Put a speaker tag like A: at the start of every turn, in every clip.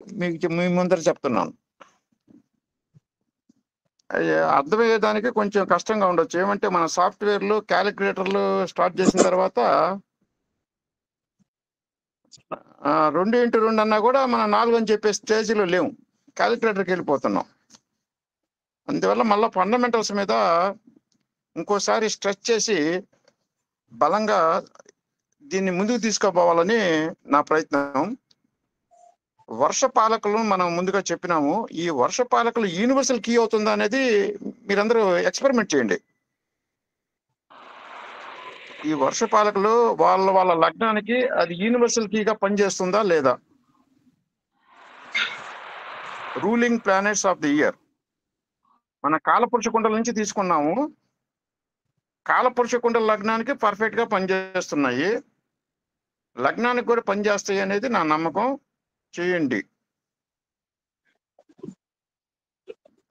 A: మీ ముందర చెప్తున్నాను. అర్థమయ్యేదానికి కొంచెం కష్టంగా ఉండొచ్చు. ఏమంటే మన సాఫ్ట్వేర్లు, క్యాలిక్యులేటర్లు స్టార్ట్ చేసిన తర్వాత 2x2 అన్నా కూడా మనం 4 అని చెప్పే స్టేజ్లో లేవు. క్యాలిక్యులేటర్కి వెళ్ళిపోతున్నాం. అందువల్ల మళ్ళీ ఫండమెంటల్స్ మీద ఇంకోసారి స్ట్రెచ్ చేసి బలంగా దీన్ని ముందుకు తీసుకుపోవాలని నా ప్రయత్నం. వర్షపాలకులు మనం ముందుగా చెప్పినాము. ఈ వర్షపాలకులు యూనివర్సల్ కీ అవుతుందా అనేది మీరందరూ ఎక్స్పెరిమెంట్ చేయండి. ఈ వర్షపాలకులు వాళ్ళ లగ్నానికి అది యూనివర్సల్ కీగా పనిచేస్తుందా లేదా? Ruling planets of the year మన కాలపురుష కుండల నుంచి తీసుకున్నాము. కాలపురుష కుండల లగ్నానికి పర్ఫెక్ట్ గా పనిచేస్తున్నాయి, లగ్నానికి కూడా పనిచేస్తాయి అనేది నా నమ్మకం. చేయండి.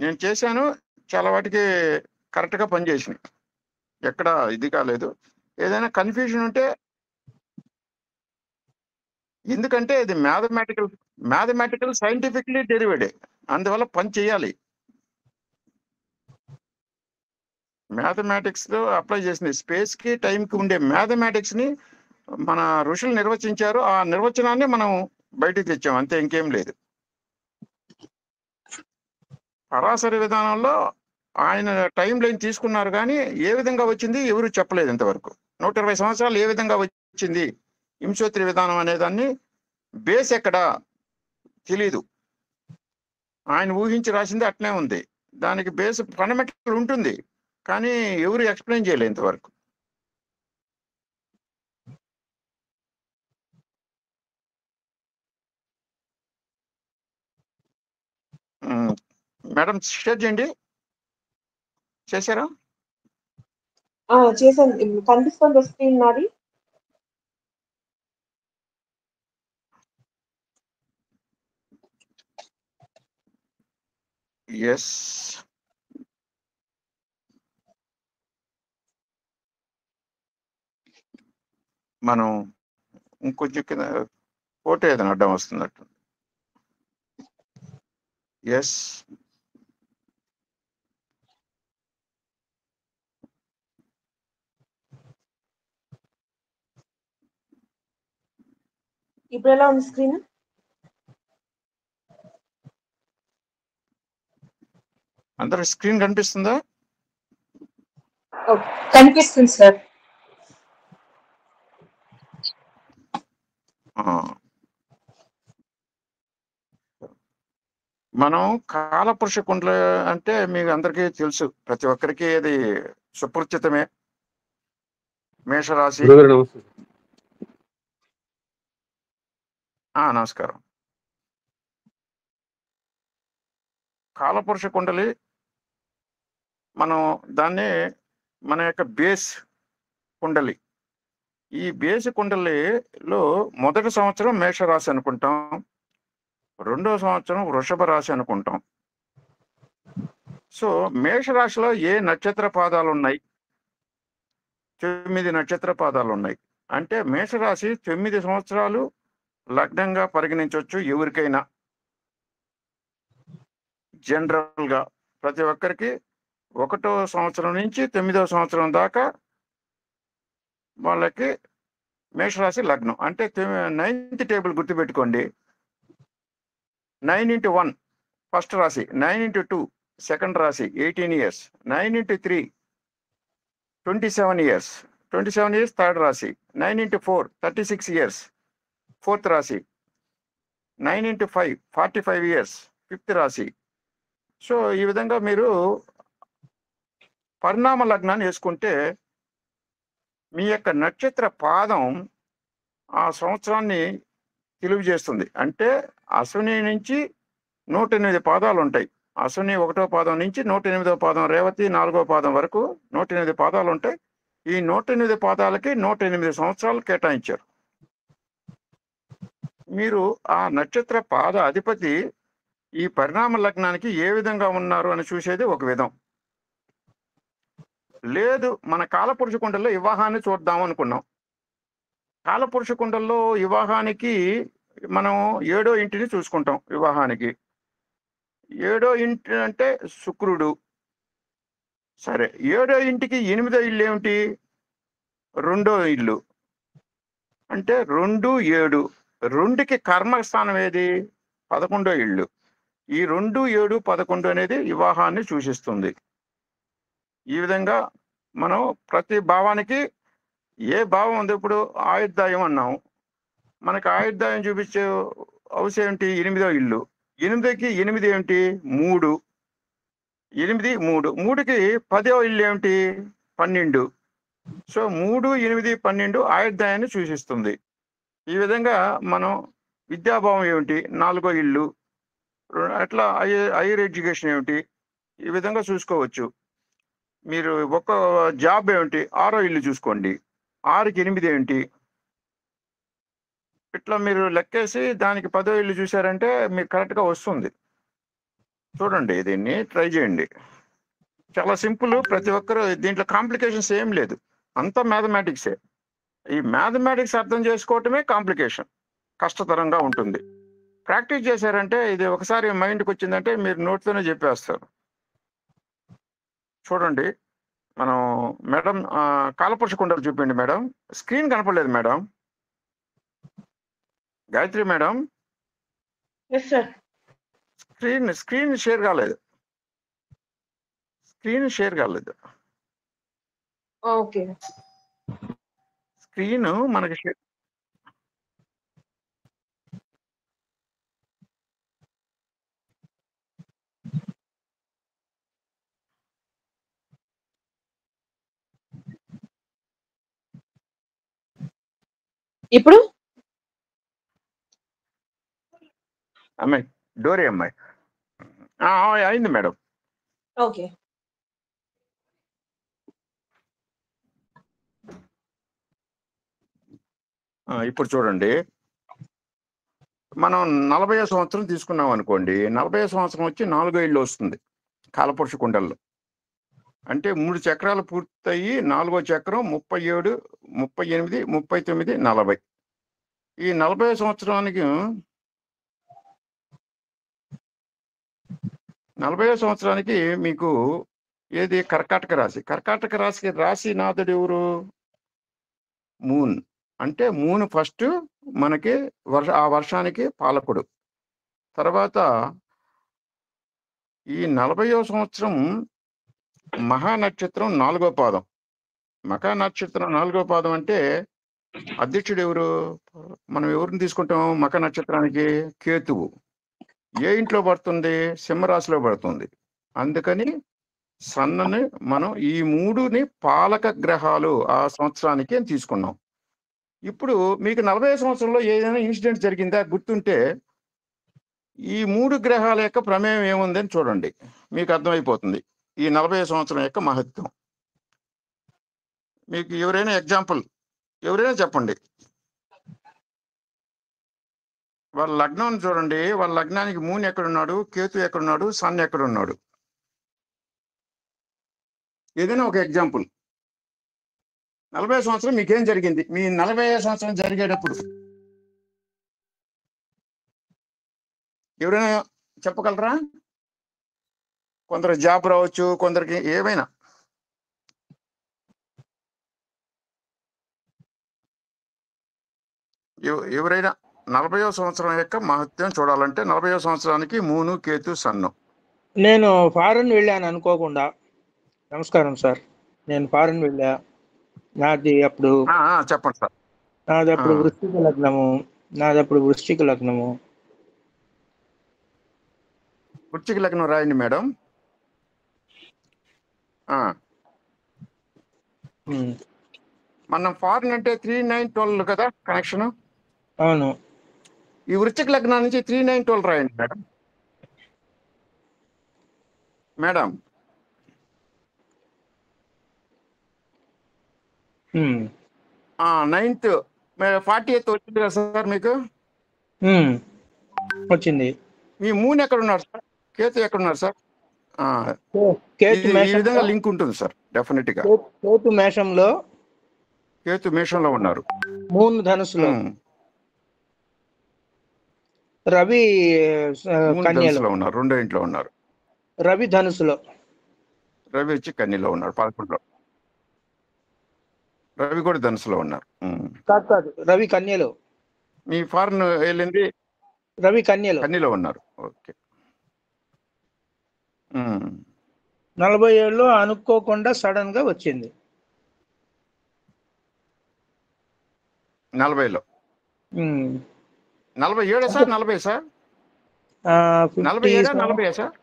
A: నేను చేశాను, చాలా వాటికి కరెక్ట్ గా పనిచేసినాయి, ఎక్కడ ఇది కాలేదు. ఏదైనా కన్ఫ్యూజన్ ఉంటే, ఎందుకంటే ఇది మ్యాథమెటికల్ సైంటిఫిక్లీ డెరివేడ్, అందువల్ల పని చేయాలి. మ్యాథమెటిక్స్ లో అప్లై చేసింది స్పేస్ కి టైం కి ఉండే మ్యాథమెటిక్స్ ని మన ఋషులు నిర్వచించారు. ఆ నిర్వచనాన్ని మనం బయటికి తెచ్చాం, అంతే, ఇంకేం లేదు. పరాశరి విధానంలో ఆయన టైం లైన్ తీసుకున్నారు, కానీ ఏ విధంగా వచ్చింది ఎవరు చెప్పలేదు ఇంతవరకు. 120 సంవత్సరాలు ఏ విధంగా వచ్చింది హింసోత్రి విధానం అనేదాన్ని బేస్ ఎక్కడ తెలీదు. ఆయన ఊహించి రాసింది అట్లే ఉంది, దానికి బేస్ ఫండమెంటల్ ఉంటుంది, కానీ ఎవరు ఎక్స్ప్లెయిన్ చేయలేదు ఇంతవరకు. మేడం షేర్ చేయండి. చేశారా?
B: చేశాను. కనిపిస్తుంది స్క్రీన్ నాది.
A: ఎస్. మనం ఇంకొంచెం కింద ఫోటో ఏదైనా అడ్డం వస్తున్నట్టు. ఎస్.
B: ఇప్పుడు ఎలా ఉంది స్క్రీన్?
A: అందరూ స్క్రీన్ కనిపిస్తుందా?
B: కనిపిస్తుంది సార్.
A: మనం కాలపురుష కుండల అంటే మీకు అందరికీ తెలుసు, ప్రతి ఒక్కరికి అది సుపరిచితమే. మేషరాశి. నమస్కారం. కాలపురుష కుండలి మనం దాన్ని మన యొక్క బేస్ కుండలి. ఈ బేస్ కుండలిలో మొదటి సంవత్సరం మేషరాశి అనుకుంటాం, రెండో సంవత్సరం వృషభ రాశి అనుకుంటాం. సో మేషరాశిలో ఏ నక్షత్ర పాదాలు ఉన్నాయి? 9 నక్షత్ర పాదాలు ఉన్నాయి. అంటే మేషరాశి 9 సంవత్సరాలు లగ్నంగా పరిగణించవచ్చు ఎవరికైనా. జనరల్ గా ప్రతి ఒక్కరికి 1వ సంవత్సరం నుంచి 9వ సంవత్సరం దాకా వాళ్ళకి మేషరాశి లగ్నం. అంటే 9th టేబుల్ గుర్తుపెట్టుకోండి. 9 into 1 ఫస్ట్ రాశి, 9 into 2 సెకండ్ రాశి 18 years, 9 into 3 27 years, 27 years third రాశి, 9 into 4 36 years ఫోర్త్ రాశి, 9 into 5 45 years ఫిఫ్త్ రాశి. సో ఈ విధంగా మీరు పరిణామ లగ్నాన్ని వేసుకుంటే మీ యొక్క నక్షత్ర పాదం ఆ సంవత్సరాన్ని తెలియజేస్తుంది. అంటే అశ్విని నుంచి 108 పాదాలు ఉంటాయి. అశ్విని 1వ పాదం నుంచి 108వ పాదం, రేవతి 4వ పాదం వరకు 108 పాదాలు ఉంటాయి. ఈ 108 పాదాలకి 108 సంవత్సరాలు కేటాయించారు. మీరు ఆ నక్షత్ర పాద అధిపతి ఈ పరిణామ లగ్నానికి ఏ విధంగా ఉన్నారు అని చూసేది ఒక విధం. లేదు, మన కాలపురుష కుండల్లో వివాహాన్ని చూద్దాం అనుకున్నాం. కాలపురుష కుండల్లో వివాహానికి మనం 7వ ఇంటిని చూసుకుంటాం వివాహానికి. 7వ ఇంటి అంటే శుక్రుడు. సరే, 7వ ఇంటికి 8వ ఇల్లు ఏమిటి? రెండో ఇల్లు. అంటే 2, 7. 2కి కర్మస్థానం ఏది? 11వ ఇల్లు. ఈ 2, 7, 11 అనేది వివాహాన్ని సూచిస్తుంది. ఈ విధంగా మనం ప్రతి భావానికి ఏ భావం ఉంది? ఇప్పుడు ఆయుర్దాయం అన్నాం. మనకి ఆయుర్దాయం చూపించే హౌస్ ఏమిటి? 8వ ఇల్లు. 8కి 8 ఏమిటి? 3. 8, 3. 3కి 10వ ఇల్లు ఏమిటి? 12. సో 3, 8, 12 ఆయుర్దాయాన్ని సూచిస్తుంది. ఈ విధంగా మనం విద్యాభావం ఏమిటి? 4వ ఇల్లు. అట్లా హైయర్ ఎడ్యుకేషన్ ఏమిటి? ఈ విధంగా చూసుకోవచ్చు. మీరు ఒక జాబ్ ఏమిటి? 6వ ఇల్లు చూసుకోండి. 6కి 8 ఏంటి? ఇట్లా మీరు లెక్కేసి దానికి 10వ ఇల్లు చూసారంటే మీకు కరెక్ట్గా వస్తుంది. చూడండి, దీన్ని ట్రై చేయండి. చాలా సింపుల్. ప్రతి ఒక్కరు దీంట్లో కాంప్లికేషన్స్ ఏం లేదు, అంతా మ్యాథమెటిక్సే. ఈ మ్యాథమెటిక్స్ అర్థం చేసుకోవటమే కాంప్లికేషన్, కష్టతరంగా ఉంటుంది. ప్రాక్టీస్ చేశారంటే ఇది ఒకసారి మైండ్కి వచ్చిందంటే మీరు నోట్తోనే చెప్పేస్తారు. చూడండి, మనం మేడం కాలపురుష కుండలు చూపించండి మేడం. స్క్రీన్ కనపడలేదు madam. Gayatri madam,
B: yes sir.
A: Screen share కాలేదు.
B: ఓకే.
A: స్క్రీన్ మనకి షేర్.
B: ఇప్పుడు
A: అమ్మాయి డోరీ అమ్మాయి అయింది మేడం.
B: ఓకే.
A: ఇప్పుడు చూడండి, మనం 40వ సంవత్సరం తీసుకున్నాం అనుకోండి. 40వ సంవత్సరం వచ్చి 4వ ఇల్లు వస్తుంది కాలపురుష కుండల్లో. అంటే 3 చక్రాలు పూర్తయి 4వ చక్రం 37, 38, 39, 40. ఈ 40వ సంవత్సరానికి 40వ సంవత్సరానికి మీకు ఏది? కర్కాటక రాశి. కర్కాటక రాశికి రాశినాథుడు ఎవరు? మూన్. అంటే మూన్ ఫస్ట్ మనకి ఆ వర్షానికి పాలకుడు. తర్వాత ఈ 40వ సంవత్సరం మహానక్షత్రం 4వ పాదం. మఖా నక్షత్రం 4వ పాదం అంటే అధ్యక్షుడు ఎవరు? మనం ఎవరిని తీసుకుంటాం మఖా నక్షత్రానికి? కేతువు. ఏ ఇంట్లో పడుతుంది? సింహరాశిలో పడుతుంది. అందుకని సన్నని మనం ఈ 3ని పాలక గ్రహాలు ఆ సంవత్సరానికి అని తీసుకున్నాం. ఇప్పుడు మీకు 40వ సంవత్సరంలో ఏదైనా ఇన్సిడెంట్ జరిగిందా గుర్తుంటే ఈ 3 గ్రహాల యొక్క ప్రమేయం ఏముందని చూడండి, మీకు అర్థమైపోతుంది ఈ 40వ సంవత్సరం యొక్క మహత్వం. మీకు ఎవరైనా ఎగ్జాంపుల్ ఎవరైనా చెప్పండి. వాళ్ళ లగ్నం చూడండి, వాళ్ళ లగ్నానికి మూన్ ఎక్కడున్నాడు, కేతు ఎక్కడున్నాడు, సన్ ఎక్కడున్నాడు? ఏదైనా ఒక ఎగ్జాంపుల్. 40వ సంవత్సరం మీకేం జరిగింది? మీ 40వ సంవత్సరం జరిగేటప్పుడు ఎవరైనా చెప్పగలరా? కొందరు జాబ్ రావచ్చు, కొందరికి ఏమైనా. ఎవరైనా 40వ సంవత్సరం యొక్క మహత్యం చూడాలంటే 40వ సంవత్సరానికి మూను, కేతు, సన్ను.
C: నేను ఫారెన్ వెళ్ళాను అనుకోకుండా. నమస్కారం సార్, నేను ఫారెన్ వెళ్ళా. నాది అప్పుడు
A: చెప్పండి సార్.
C: నాది అప్పుడు వృశ్చిక లగ్నము.
A: వృశ్చిక లగ్నం రాయండి మేడం. మనం ఫారెన్ అంటే 3, 9, 12 కదా కనెక్షన్.
C: అవును.
A: ఈ వృశ్చిక లగ్నం నుంచి 3, 9, 12 రాయండి మేడం. మేడం 9th 40th వచ్చింది కదా సార్ మీకు?
C: వచ్చింది.
A: మీ మూన్ ఎక్కడ ఉన్నారు సార్? కేతు ఎక్కడ ఉన్నారు సార్? ఈ విధంగా లింక్ ఉంటుంది సార్ డెఫినెట్ గా. కేతు మేషంలో ఉన్నారు,
C: మూన్ ధనుసులో. రవి
A: మూన్
C: కన్యలో.
A: ధనుసులో ఉన్నారు, రెండో ఇంట్లో ఉన్నారు.
C: రవి ధనుసులో.
A: రవి వచ్చి కన్యలో ఉన్నాడు 11లో. రవి కూడా ధనుసులో ఉన్నారు.
C: కాదు కాదు, రవి కన్యలో.
A: మీ ఫారెన్ వెళ్ళింది
C: రవి కన్యలో.
A: కన్యలో ఉన్నారు. ఓకే.
C: 47 అనుకోకుండా సడన్ గా వచ్చింది.
A: 40లో. 47 సార్? 40 సార్? 47 40 సార్?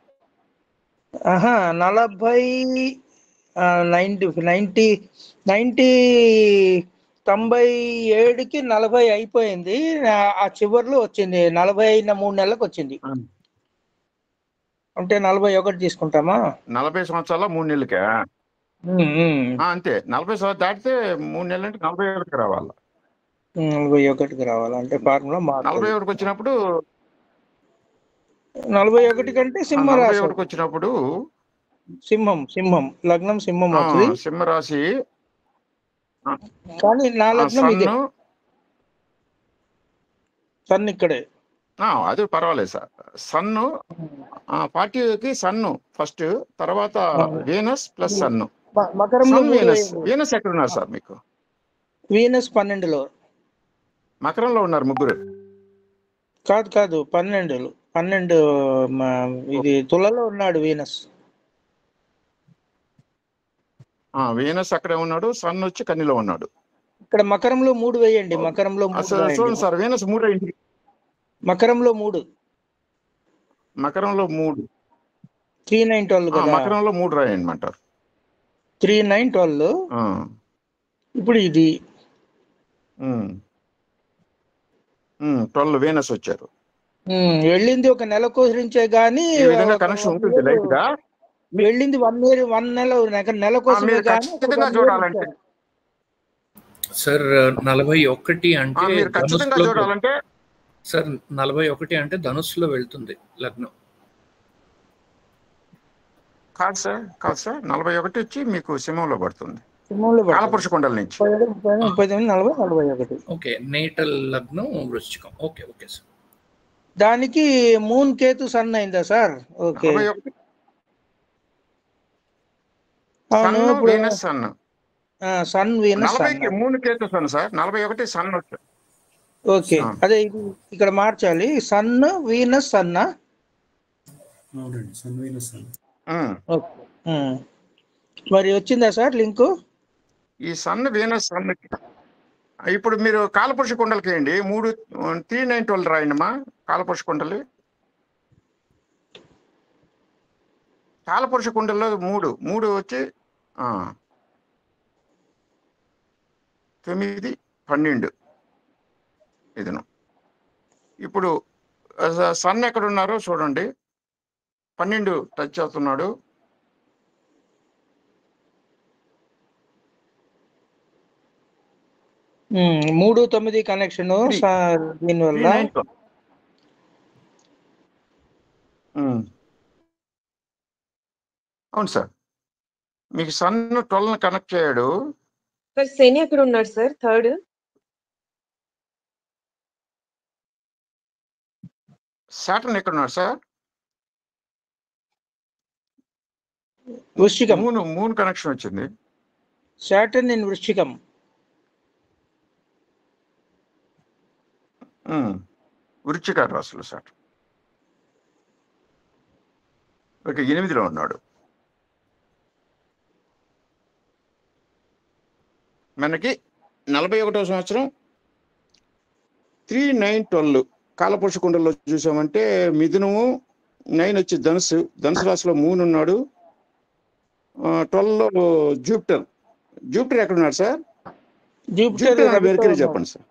C: 40 97కి 40 అయిపోయింది. ఆ చివర్లో వచ్చింది. 40 అయిన 3 నెలలకు వచ్చింది. అంటే 41 తీసుకుంటామా?
A: 40 సంవత్సరాల 3 నెలలకే అంతే. 40 సంవత్సరాలు దాటితే 3 నెలలు అంటే 41కి రావాలి.
C: 41కి రావాలి అంటే ఫార్ములా
A: 41కి వచ్చినప్పుడు
C: 41 కంటే సింహరాశి
A: 41కి వచ్చినప్పుడు
C: సింహం లగ్నం సింహం అవుతుంది.
A: సింహరాశి.
C: కానీ నా లగ్నం ఇదే. సన్ ఇక్కడే.
A: అది పర్వాలేదు సార్. సన్ను 40కి సన్ను ఫస్ట్, తర్వాత వీనస్ ప్లస్ సన్ను.
C: మకరంలో
A: వీనస్ ఎక్కడ ఉన్నారు సార్ మీకు?
C: వీనస్ 12లో.
A: మకరంలో ఉన్నారు ముగ్గురు.
C: కాదు 12 ఇది తులలో ఉన్నాడు వీనస్.
A: వీనస్ అక్కడే ఉన్నాడు. సన్ వచ్చి కన్నిలో ఉన్నాడు.
C: ఇక్కడ మకరంలో 3 వేయండి. మకరంలో 3
A: చూడండి సార్. వీనస్ 3 అయింది.
C: మకరంలో 3. 3 9 12 కదా.
A: మకరంలో 3 రాయమంటారు.
C: 3 9 12. ఇప్పుడు ఇది
A: 12 వీనస్ వచ్చారు.
C: వెళ్ళింది ఒక నెల కోసరించే గానీ
A: కనెక్షన్ ఉంటుంది లైట్ గా.
C: వెళ్ళింది 1 నెల కోసమే గానీ
A: చూడాలంటే
D: సార్ 41 అంటే
A: మీరు ఖచ్చితంగా చూడాలంటే
D: సార్ 41 అంటే ధనుస్సులో వెళ్తుంది లగ్నం.
A: కాదు సార్ 41 వచ్చి మీకు సింహంలో పడుతుంది. కాలపురుష కుండల నుంచి.
C: 41.
D: ఓకే. నేటల్ లగ్నం వృశ్చికం. Okay sir.
C: దానికి మూన్ కేతు సన్ అయిందా సార్? ఓకే. సన్ వీనస్
A: 40కి moon Ketu sun sir. 41 sun వచ్చారు.
C: ఓకే. అదే ఇది ఇక్కడ మార్చాలి. సన్ వీనస్ సన్న.
D: Sun Venus sun.
C: మరి వచ్చిందా సార్ లింకు?
A: ఈ సన్ వీనస్ సన్. ఇప్పుడు మీరు కాలపురుష కుండలకి వేయండి. 3 3 9 12 రాయండిమా. కాలపురుష కుండలి. కాలపురుష కుండల్లో 3 వచ్చి 9 12 ఇదను. ఇప్పుడు సన్ ఎక్కడ ఉన్నారో చూడండి. 12 టచ్ అవుతున్నాడు.
C: మూడు 9 కనెక్షన్ దీనివల్ల.
A: అవును సార్. మీకు సన్ 12 కనెక్ట్ చేయడు
B: సార్. శని ఎక్కడ ఉన్నాడు సార్? 3rd.
A: సాటర్న్ ఎక్కడ ఉన్నాడు సార్?
C: వృశ్చికం.
A: మూన్ కనెక్షన్ వచ్చింది.
C: సాటర్న్ ఇన్ వృశ్చికం.
A: వృశ్చిక రాశులు సార్. ఓకే. 8లో ఉన్నాడు. మనకి 41వ సంవత్సరం 3 9 12 కాలపురుష కుండల్లో చూసామంటే మిథునము 9 వచ్చి ధనుసు రాశిలో మూన్ ఉన్నాడు. 12లో జూపిటర్ ఎక్కడ ఉన్నాడు సార్?
C: జూపిటర్
A: చెప్పండి సార్.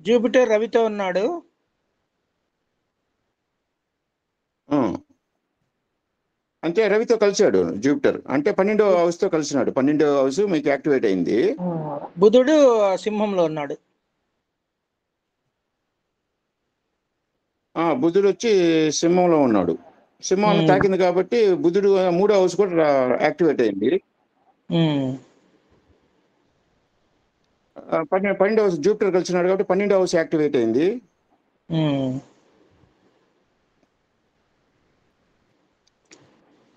C: జూపిటర్ రవితో ఉన్నాడు.
A: అంటే రవితో కలిశాడు జూపిటర్. అంటే 12వ హౌస్ తో కలిసినాడు. 12వ హౌస్ మీకు యాక్టివేట్ అయింది.
C: బుధుడు సింహంలో ఉన్నాడు.
A: బుధుడు వచ్చి సింహంలో ఉన్నాడు. సింహంలో తాకింది కాబట్టి బుధుడు 3వ హౌస్ కూడా యాక్టివేట్ అయింది. 12వ హౌస్ జూపిటర్ కలిసినాడు కాబట్టి 12వ హౌస్ యాక్టివేట్ అయింది.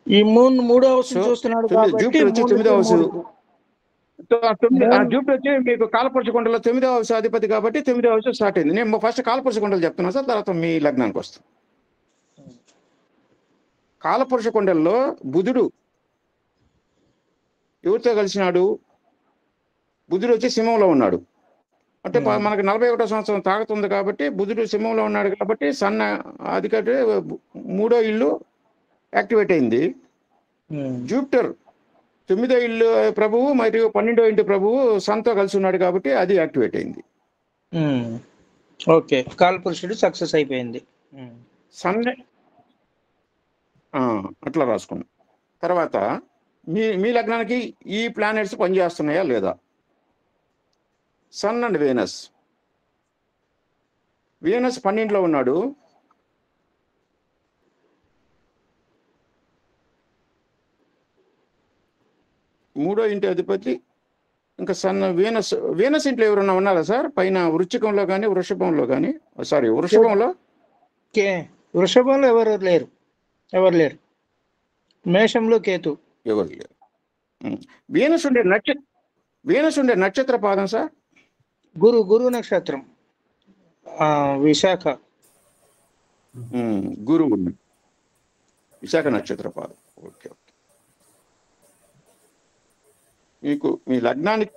C: ఈ మూన్ మూడో హౌస్
A: సో
C: చూస్తున్నాడు కాబట్టి
A: జూపిటర్ వచ్చి 9వ హౌస్.
C: మూన్
A: జూపిటర్ వచ్చి మీకు కాలపురుష కుండలో 9వ హౌస్ అధిపతి కాబట్టి 9వ హౌస్ స్టార్ట్ అయింది. నేను ఫస్ట్ కాలపురుష కుండలు చెప్తున్నాను సార్, తర్వాత మీ లగ్నానికి వస్తాం. కాలపురుష కుండల్లో బుధుడు ఎవరితో కలిసినాడు? బుధుడు వచ్చి సింహంలో ఉన్నాడు. అంటే మనకు 41వ సంవత్సరం తాగుతుంది కాబట్టి బుధుడు సింహంలో ఉన్నాడు కాబట్టి సన్న అధికారి 3వ ఇల్లు యాక్టివేట్ అయింది. జూపిటర్ 9వ ఇల్లు ప్రభువు మరియు 12వ ఇంటి ప్రభువు సన్తో కలిసి ఉన్నాడు కాబట్టి అది యాక్టివేట్ అయింది.
C: ఓకే, కాలపురుషుడు సక్సెస్ అయిపోయింది.
A: సన్ అట్లా రాసుకున్నాం. తర్వాత మీ లగ్నానికి ఈ ప్లానెట్స్ పనిచేస్తున్నాయా లేదా? Sun and Venus. వీనస్ 12లో ఉన్నాడు. మూడో ఇంటి అధిపతి ఇంకా సన్. వీనస్ ఇంట్లో ఎవరన్నా ఉన్నారా సార్? పైన వృశ్చికంలో కానీ వృషభంలో కానీ, సారీ వృషభంలో
C: ఎవరు లేరు. మేషంలో కేతు
A: ఎవరు లేరు. వీనస్ ఉండే నక్షత్ర పాదం సార్?
C: గురు నక్షత్రం, విశాఖ.
A: గురువు విశాఖ నక్షత్ర పాదం. ఓకే. మీకు మీ లగ్నానికి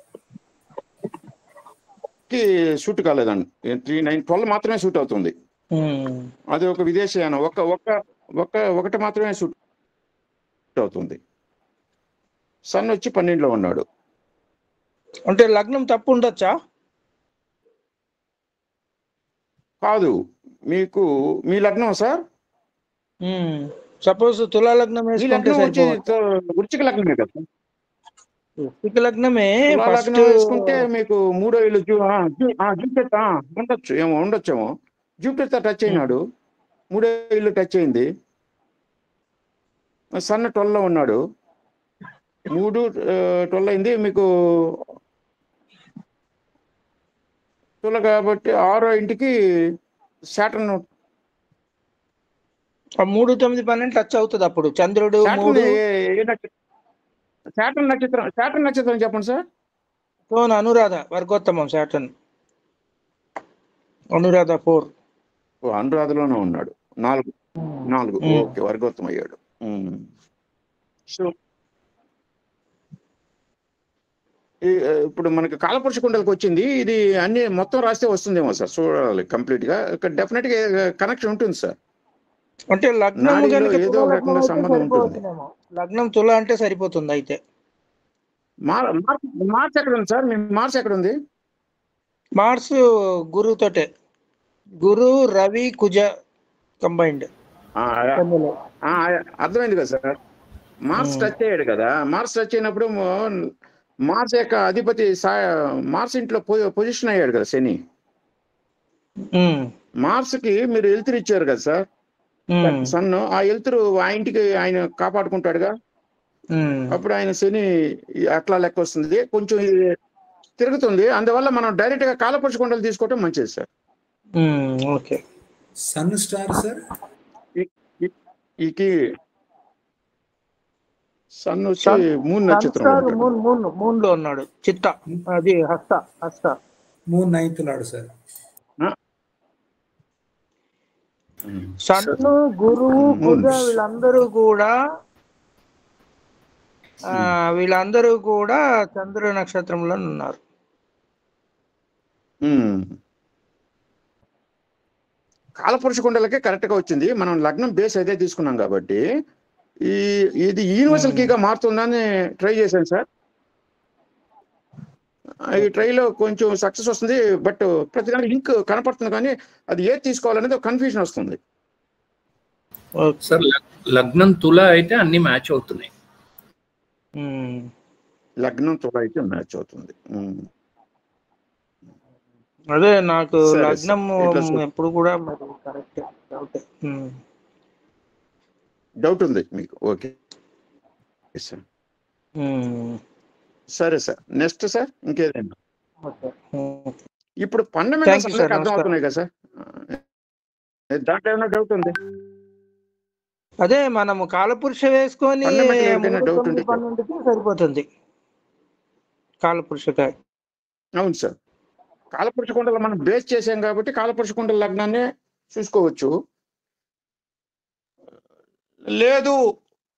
A: షూట్ కాలేదండి. 3, 9, 12 మాత్రమే షూట్ అవుతుంది. అది ఒక విదేశీయానం. ఒకటి మాత్రమే షూట్ అవుతుంది. సన్ వచ్చి 12లో ఉన్నాడు.
C: అంటే లగ్నం తప్పు ఉండొచ్చా?
A: కాదు, మీకు మీ లగ్నం సార్.
C: సపోజ్ తులా లగ్నం వేసుకుంటే
A: వృశ్చిక లగ్నమే కదా.
C: వృశ్చిక లగ్నమే
A: లగ్నం వేసుకుంటే మీకు 3వ ఇల్లు జూపిటర్ ఉండొచ్చేమో. జూపిటర్ టచ్ అయినాడు, 3వ ఇల్లు టచ్ అయింది. సన్ 12లో ఉన్నాడు. 3, 12 అయింది మీకు తుల కాబట్టి 6వ ఇంటికి సాటర్న్
C: 3, 9, 12 టచ్ అవుతుంది. అప్పుడు చంద్రుడు
A: సాటర్న్ నక్షత్రం చెప్పండి సార్.
C: అనురాధ వర్గోత్తమం. సాటర్న్ అనురాధ 4.
A: అనురాధలోనే ఉన్నాడు. 4. ఓకే, వర్గోత్తమం అయ్యాడు. సో ఇప్పుడు మనకి కాలపురుష కుండలకు వచ్చింది. ఇది అన్ని మొత్తం రాస్తే వస్తుందేమో సార్, చూడాలి కంప్లీట్ గా. డెఫినెట్ గా కనెక్షన్ ఉంటుంది సార్.
C: అంటే లగ్నం
A: ఏదో ఒక రకంగా సంబంధం ఉంటుంది.
C: లగ్నం తుల అంటే సరిపోతుంది. అయితే
A: మార్స్ ఎక్కడ ఉంది సార్? మీ మార్స్ ఎక్కడ ఉంది?
C: మార్స్ గురుతోటే. గురు రవి కుజ కంబైన్డ్.
A: అర్థమైంది కదా సార్. మార్స్ టచ్ అయ్యాడు కదా. మార్స్ టచ్ అయినప్పుడు మార్స్ యొక్క అధిపతి మార్స్ ఇంట్లో పొజిషన్ అయ్యాడు కదా శని. మార్స్ కి మీరు వెలుతురు ఇచ్చారు కదా సార్, సన్. ఆ వెలుతురు ఆ ఇంటికి ఆయన కాపాడుకుంటాడుగా. అప్పుడు ఆయన శని అట్లా లెక్క వస్తుంది. కొంచెం తిరుగుతుంది. అందువల్ల మనం డైరెక్ట్ గా కాలపురుష కుండలు తీసుకోవటం మంచిది sir.
C: Okay.
E: Sun star sir.
A: Sun వచ్చి మూన్ నక్షత్రం.
C: మూన్ లో ఉన్నాడు. చిత్త, అది హస్త.
E: మూన్ 9th నాడు సార్.
C: సన్ను, గురువు, కుజ వీళ్ళందరూ కూడా చంద్ర నక్షత్రంలో ఉన్నారు.
A: కాలపురుష కుండలకే కరెక్ట్ గా వచ్చింది. మనం లగ్నం బేస్ అయితే తీసుకున్నాం కాబట్టి ఇది యూనివర్సల్ కీగా మారుతుందని ట్రై చేశాను సార్. ఈ ట్రైలో కొంచెం సక్సెస్ వస్తుంది. బట్ ప్రతిదానికి లింక్ కనపడుతుంది కానీ అది ఏది తీసుకోవాలనేది కన్ఫ్యూజన్ వస్తుంది
D: సార్. లగ్నం తుల అయితే అన్ని మ్యాచ్ అవుతున్నాయి.
A: లగ్నం తుల అయితే మ్యాచ్ అవుతుంది.
C: అదే నాకు లగ్నం ఎప్పుడు కూడా కరెక్ట్
A: డౌట్ ఉంది మీకు. ఓకే సార్, సరే సార్. నెక్స్ట్ సార్ ఇంకేదైనా ఇప్పుడు ఫండమెంటల్స్ అర్థం అవుతున్నాయి కదా సార్? దాంట్లో ఏమైనా డౌట్ ఉంది?
C: అదే మనము కాలపురుష వేసుకొని
A: ఫండమెంటల్ ఎవరికైనా
C: 3,
A: డౌట్
C: 9,
A: ఉంటే చెప్పండి.
C: 12కి సరిపోతుంది కాలపురుషకాయ.
A: అవును సార్. కాలపురుష కుండలు మనం బేస్ చేసాం కాబట్టి కాలపురుష కుండల లగ్నాన్ని చూసుకోవచ్చు. లేదు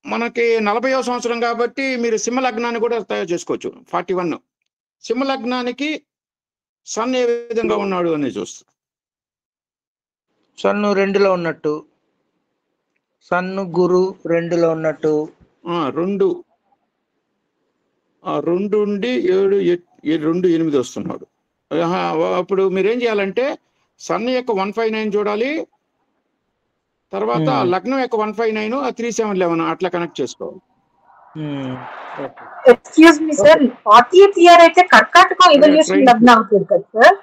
A: మనకి 40వ సంవత్సరం కాబట్టి మీరు సింహ లగ్నాన్ని కూడా తయారు చేసుకోవచ్చు. 41 సింహ లగ్నానికి సన్ ఏ విధంగా ఉన్నాడు అని చూస్తారు.
C: సన్ను 2లో ఉన్నట్టు, సన్ను గురు 2లో ఉన్నట్టు.
A: 2 ఉండి 7 2 8 వస్తున్నాడు. అప్పుడు మీరేం చేయాలంటే సన్ యొక్క 159 చూడాలి, తర్వాత లగ్నం యొక్క 159 3711 అట్లా కనెక్ట్ చేసుకోవాలి.
F: Excuse me sir, 40th year అయితే కర్కాటకం ఎవల్యూషన్ లగ్నం అవుతుంది కదా సార్?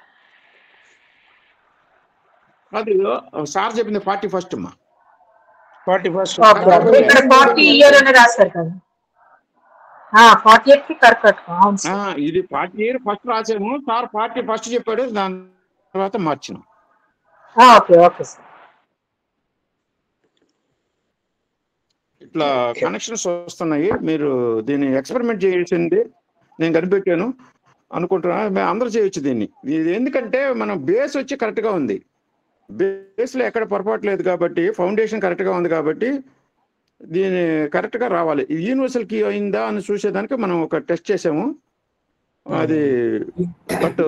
A: అది సార్ చెప్పింది 41 అమ్మా.
C: 41
F: ఇక్కడ 40 ఇయర్ అని రాశారు కదా. 40th కి కర్కాటకం. అవును సార్.
A: ఇది 40 ఇయర్ ఫస్ట్ రాసాము సార్, 40 ఫస్ట్ చెప్పాడు, దాని తర్వాత మార్చినాం.
F: Okay okay sir.
A: ఇట్లా కనెక్షన్స్ వస్తున్నాయి. మీరు దీన్ని ఎక్స్పెరిమెంట్ చేసింది నేను కనిపెట్టాను అనుకుంటున్నా. అందరూ చేయొచ్చు దీన్ని. ఇది ఎందుకంటే మనం బేస్ వచ్చి కరెక్ట్గా ఉంది, బేస్లో ఎక్కడ పొరపాటు లేదు కాబట్టి, ఫౌండేషన్ కరెక్ట్గా ఉంది కాబట్టి దీన్ని కరెక్ట్గా రావాలి. యూనివర్సల్ కీ అయిందా అని చూసేదానికి మనం ఒక టెస్ట్ చేసాము. అది బట్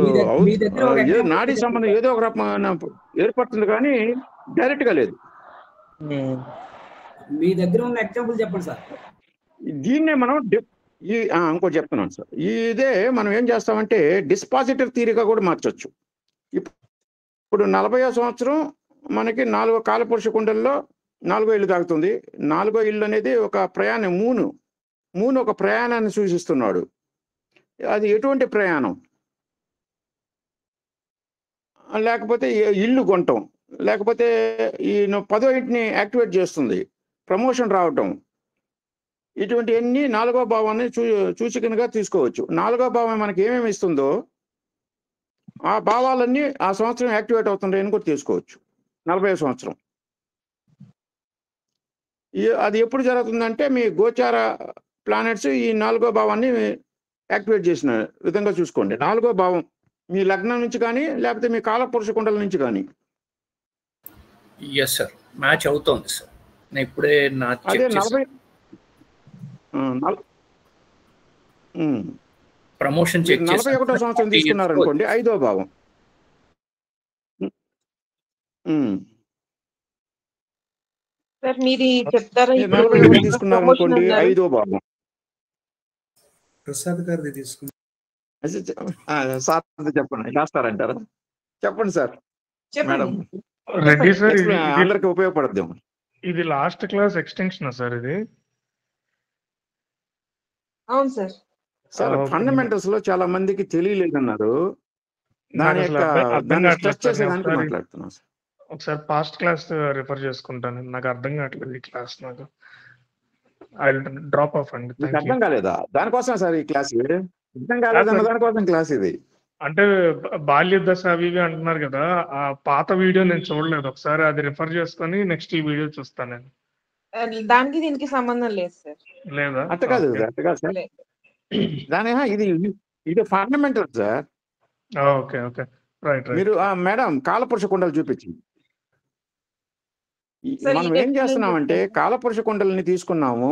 A: నాడీ సంబంధం ఏదో ఒక రకమైన ఏర్పడుతుంది కానీ డైరెక్ట్గా లేదు.
G: మీ దగ్గర ఉన్న ఎగ్జాంపుల్ చెప్పండి సార్.
A: దీన్నే మనం ఇంకోటి చెప్తున్నాను సార్. ఇదే మనం ఏం చేస్తామంటే డిస్పాజిటివ్ థియరీగా కూడా మార్చొచ్చు. ఇప్పుడు 40వ సంవత్సరం మనకి 4వ కాలపురుష కుండల్లో 4వ ఇల్లు తాగుతుంది. 4వ ఇల్లు అనేది ఒక ప్రయాణం, మూన్ ఒక ప్రయాణాన్ని సూచిస్తున్నాడు. అది ఎటువంటి ప్రయాణం? లేకపోతే ఇల్లు కొనటం, లేకపోతే ఈ 10వ ఇంటిని యాక్టివేట్ చేస్తుంది, ప్రమోషన్ రావటం, ఇటువంటివన్నీ 4వ భావాన్ని సూచికగా తీసుకోవచ్చు. 4వ భావం మనకి ఏమేమి ఇస్తుందో ఆ భావాలన్నీ ఆ సంవత్సరం యాక్టివేట్ అవుతుంటాయని కూడా తీసుకోవచ్చు. 40వ సంవత్సరం అది ఎప్పుడు జరుగుతుందంటే మీ గోచార ప్లానెట్స్ ఈ 4వ భావాన్ని యాక్టివేట్ చేసిన విధంగా చూసుకోండి. 4వ భావం మీ లగ్నం నుంచి కానీ లేకపోతే మీ కాలపురుష కుండల నుంచి కానీ.
D: ఎస్ సార్, మ్యాచ్ అవుతోంది సార్. నేను ఇప్పుడే
A: అదే 40
D: ప్రమోషన్ చెక్
A: 41వ సంవత్సరం తీసుకున్నారనుకోండి, 5వ భావం.
B: సార్ మీది చెప్తారా?
A: 41 తీసుకున్నారనుకోండి, 5వ భావం.
E: ప్రసాద్ గారిది తీసుకున్నాం
A: సార్ చెప్పండి, చేస్తారంటారా? చెప్పండి సార్. మేడం
H: రెడ్డి సార్,
A: అందరికి ఉపయోగపడద్దు.
H: ఇది లాస్ట్ క్లాస్ ఎక్స్టెన్షన్ సార్ ఇది?
B: అవును సార్.
A: సార్ ఫండమెంటల్స్ లో చాలా మందికి తెలియలేదన్నారు. దాని స్ట్రెస్ చేసేదానికి మాట్లాడుతున్నాం సార్.
H: ఒకసారి పాస్ట్ క్లాస్ రిఫర్ చేసుకుంటాను, నాకు అర్థం కావట్లేదు ఈ క్లాస్. నాకు ఐ డ్రాప్ ఆఫ్ అండి.
A: అర్థం కాలేదా? దానికోసం సార్ ఈ క్లాస్. అర్థం కాలేదన్న దానికోసం క్లాస్ ఇది.
H: అంటే బాల్య దశ అవి ఇవి అంటున్నారు కదా, ఆ పాత వీడియో నేను చూడలేదు. ఒకసారి అది రిఫర్ చేసుకొని నెక్స్ట్ ఈ వీడియో చూస్తాను నేను.
B: దానికి దీనికి సంబంధం లేదు సార్.
H: లేదా?
A: అట్ట కాదు సార్. దాని ఇది fundamental sir.
H: Okay okay, right.
A: మీరు మేడం కాలపురుష కుండలు చూపించింది. మనం ఏం చేస్తున్నామంటే కాలపురుష కుండలని తీసుకున్నాము.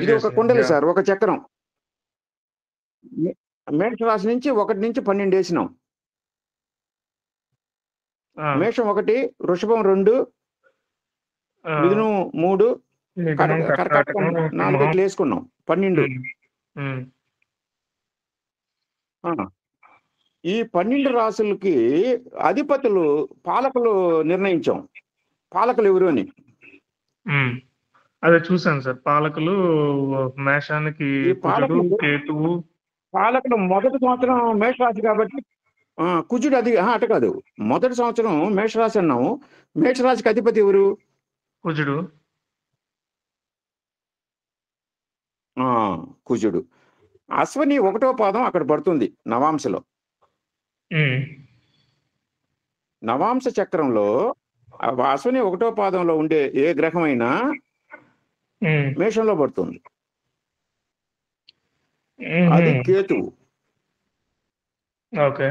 A: ఇది ఒక కుండలి సార్, ఒక చక్రం. మేష రాశి నుంచి 1 నుంచి 12 వేసినాం. మేషం 1, వృషభం 2, మిథునం 3, కర్కాటకం 4 ఇట్లా వేసుకున్నాం. 12. ఈ 12 రాసులకి అధిపతులు పాలకులు నిర్ణయించాం. పాలకులు ఎవరు అని.
H: అదే చూసాను సార్. పాలకులు మేషానికి కేతువు.
A: పాలకులు మొదటి సంవత్సరం మేషరాశి కాబట్టి కుజుడు అది అట కాదు. మొదటి సంవత్సరం మేషరాశి అన్నాము. మేషరాశికి అధిపతి ఎవరు?
H: కుజుడు.
A: కుజుడు. అశ్వని 1వ పాదం అక్కడ పడుతుంది నవాంశలో. నవాంశ చక్రంలో అశ్విని 1వ పాదంలో ఉండే ఏ గ్రహమైనా మేషంలో పడుతుంది. అది కేతువు.
H: ఓకే.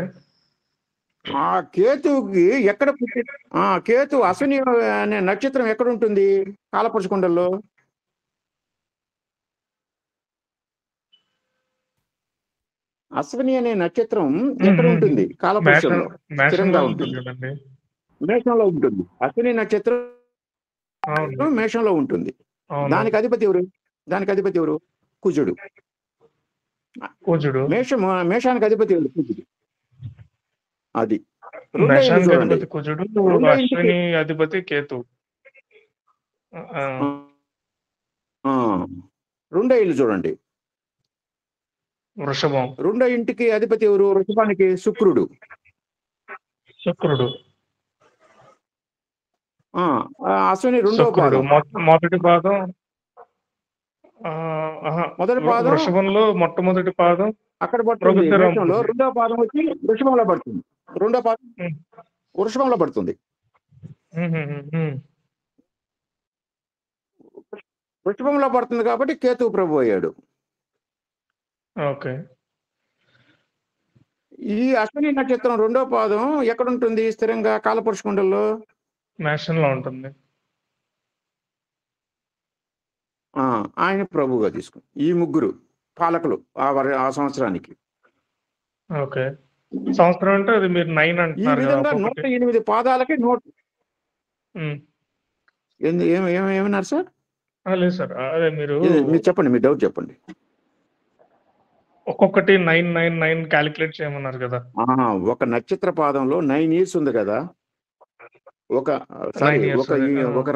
A: ఆ కేతువుకి ఎక్కడ పుట్టి కేతు అశ్విని అనే నక్షత్రం ఎక్కడ ఉంటుంది కాలపురుష కుండల్లో? అశ్విని అనే నక్షత్రం ఎక్కడ ఉంటుంది కాలపురుషంలో? స్థిరంగా ఉంటుంది, మేషంలో ఉంటుంది. అశ్విని నక్షత్రం మేషంలో ఉంటుంది. దానికి అధిపతి ఎవరు? కుజుడు. మేషానికి అధిపతి ఎవరు? కుజుడు. అది
H: కుజుడు, అశ్విని అధిపతి కేతు.
A: రెండో ఇల్లు చూడండి,
H: వృషభం.
A: రెండో ఇంటికి అధిపతి ఎవరు? వృషభానికి శుక్రుడు. అశ్విని రెండవ పాదం,
H: మొదటి పాదం.
A: మొదటి పాదం
H: వృషభంలో మొట్టమొదటి పాదం
A: అక్కడ పడుతుంది. రెండవ పాదం వచ్చి వృషభంలో పడుతుంది. రెండో పాదం వృషభంలో పడుతుంది. వృషభంలో పడుతుంది కాబట్టి కేతువు ప్రభు అయ్యాడు.
H: ఓకే.
A: ఈ అశ్విని నక్షత్రం రెండో పాదం ఎక్కడ ఉంటుంది స్థిరంగా కాలపురుష కుండల్లో?
H: మేషంలో ఉంటుంది.
A: ఆయన ప్రభువుగా తీసుకుని ఈ ముగ్గురు పాలకులు ఆ సంవత్సరానికి.
H: ఓకే. సంవత్సరం అంటే అది మీరు 9 అంటున్నారు.
A: ఈ విధంగా 108 పాదాలకి ఏమన్నారు సార్?
H: లేదు సార్, అదే మీరు
A: చెప్పండి, మీ డౌట్ చెప్పండి.
H: ఒక్కొక్కటి 999 క్యాలిక్యులేట్ చేయమన్నారు కదా.
A: ఒక నక్షత్ర పాదంలో 9 ఇయర్స్ ఉంది కదా. ఒక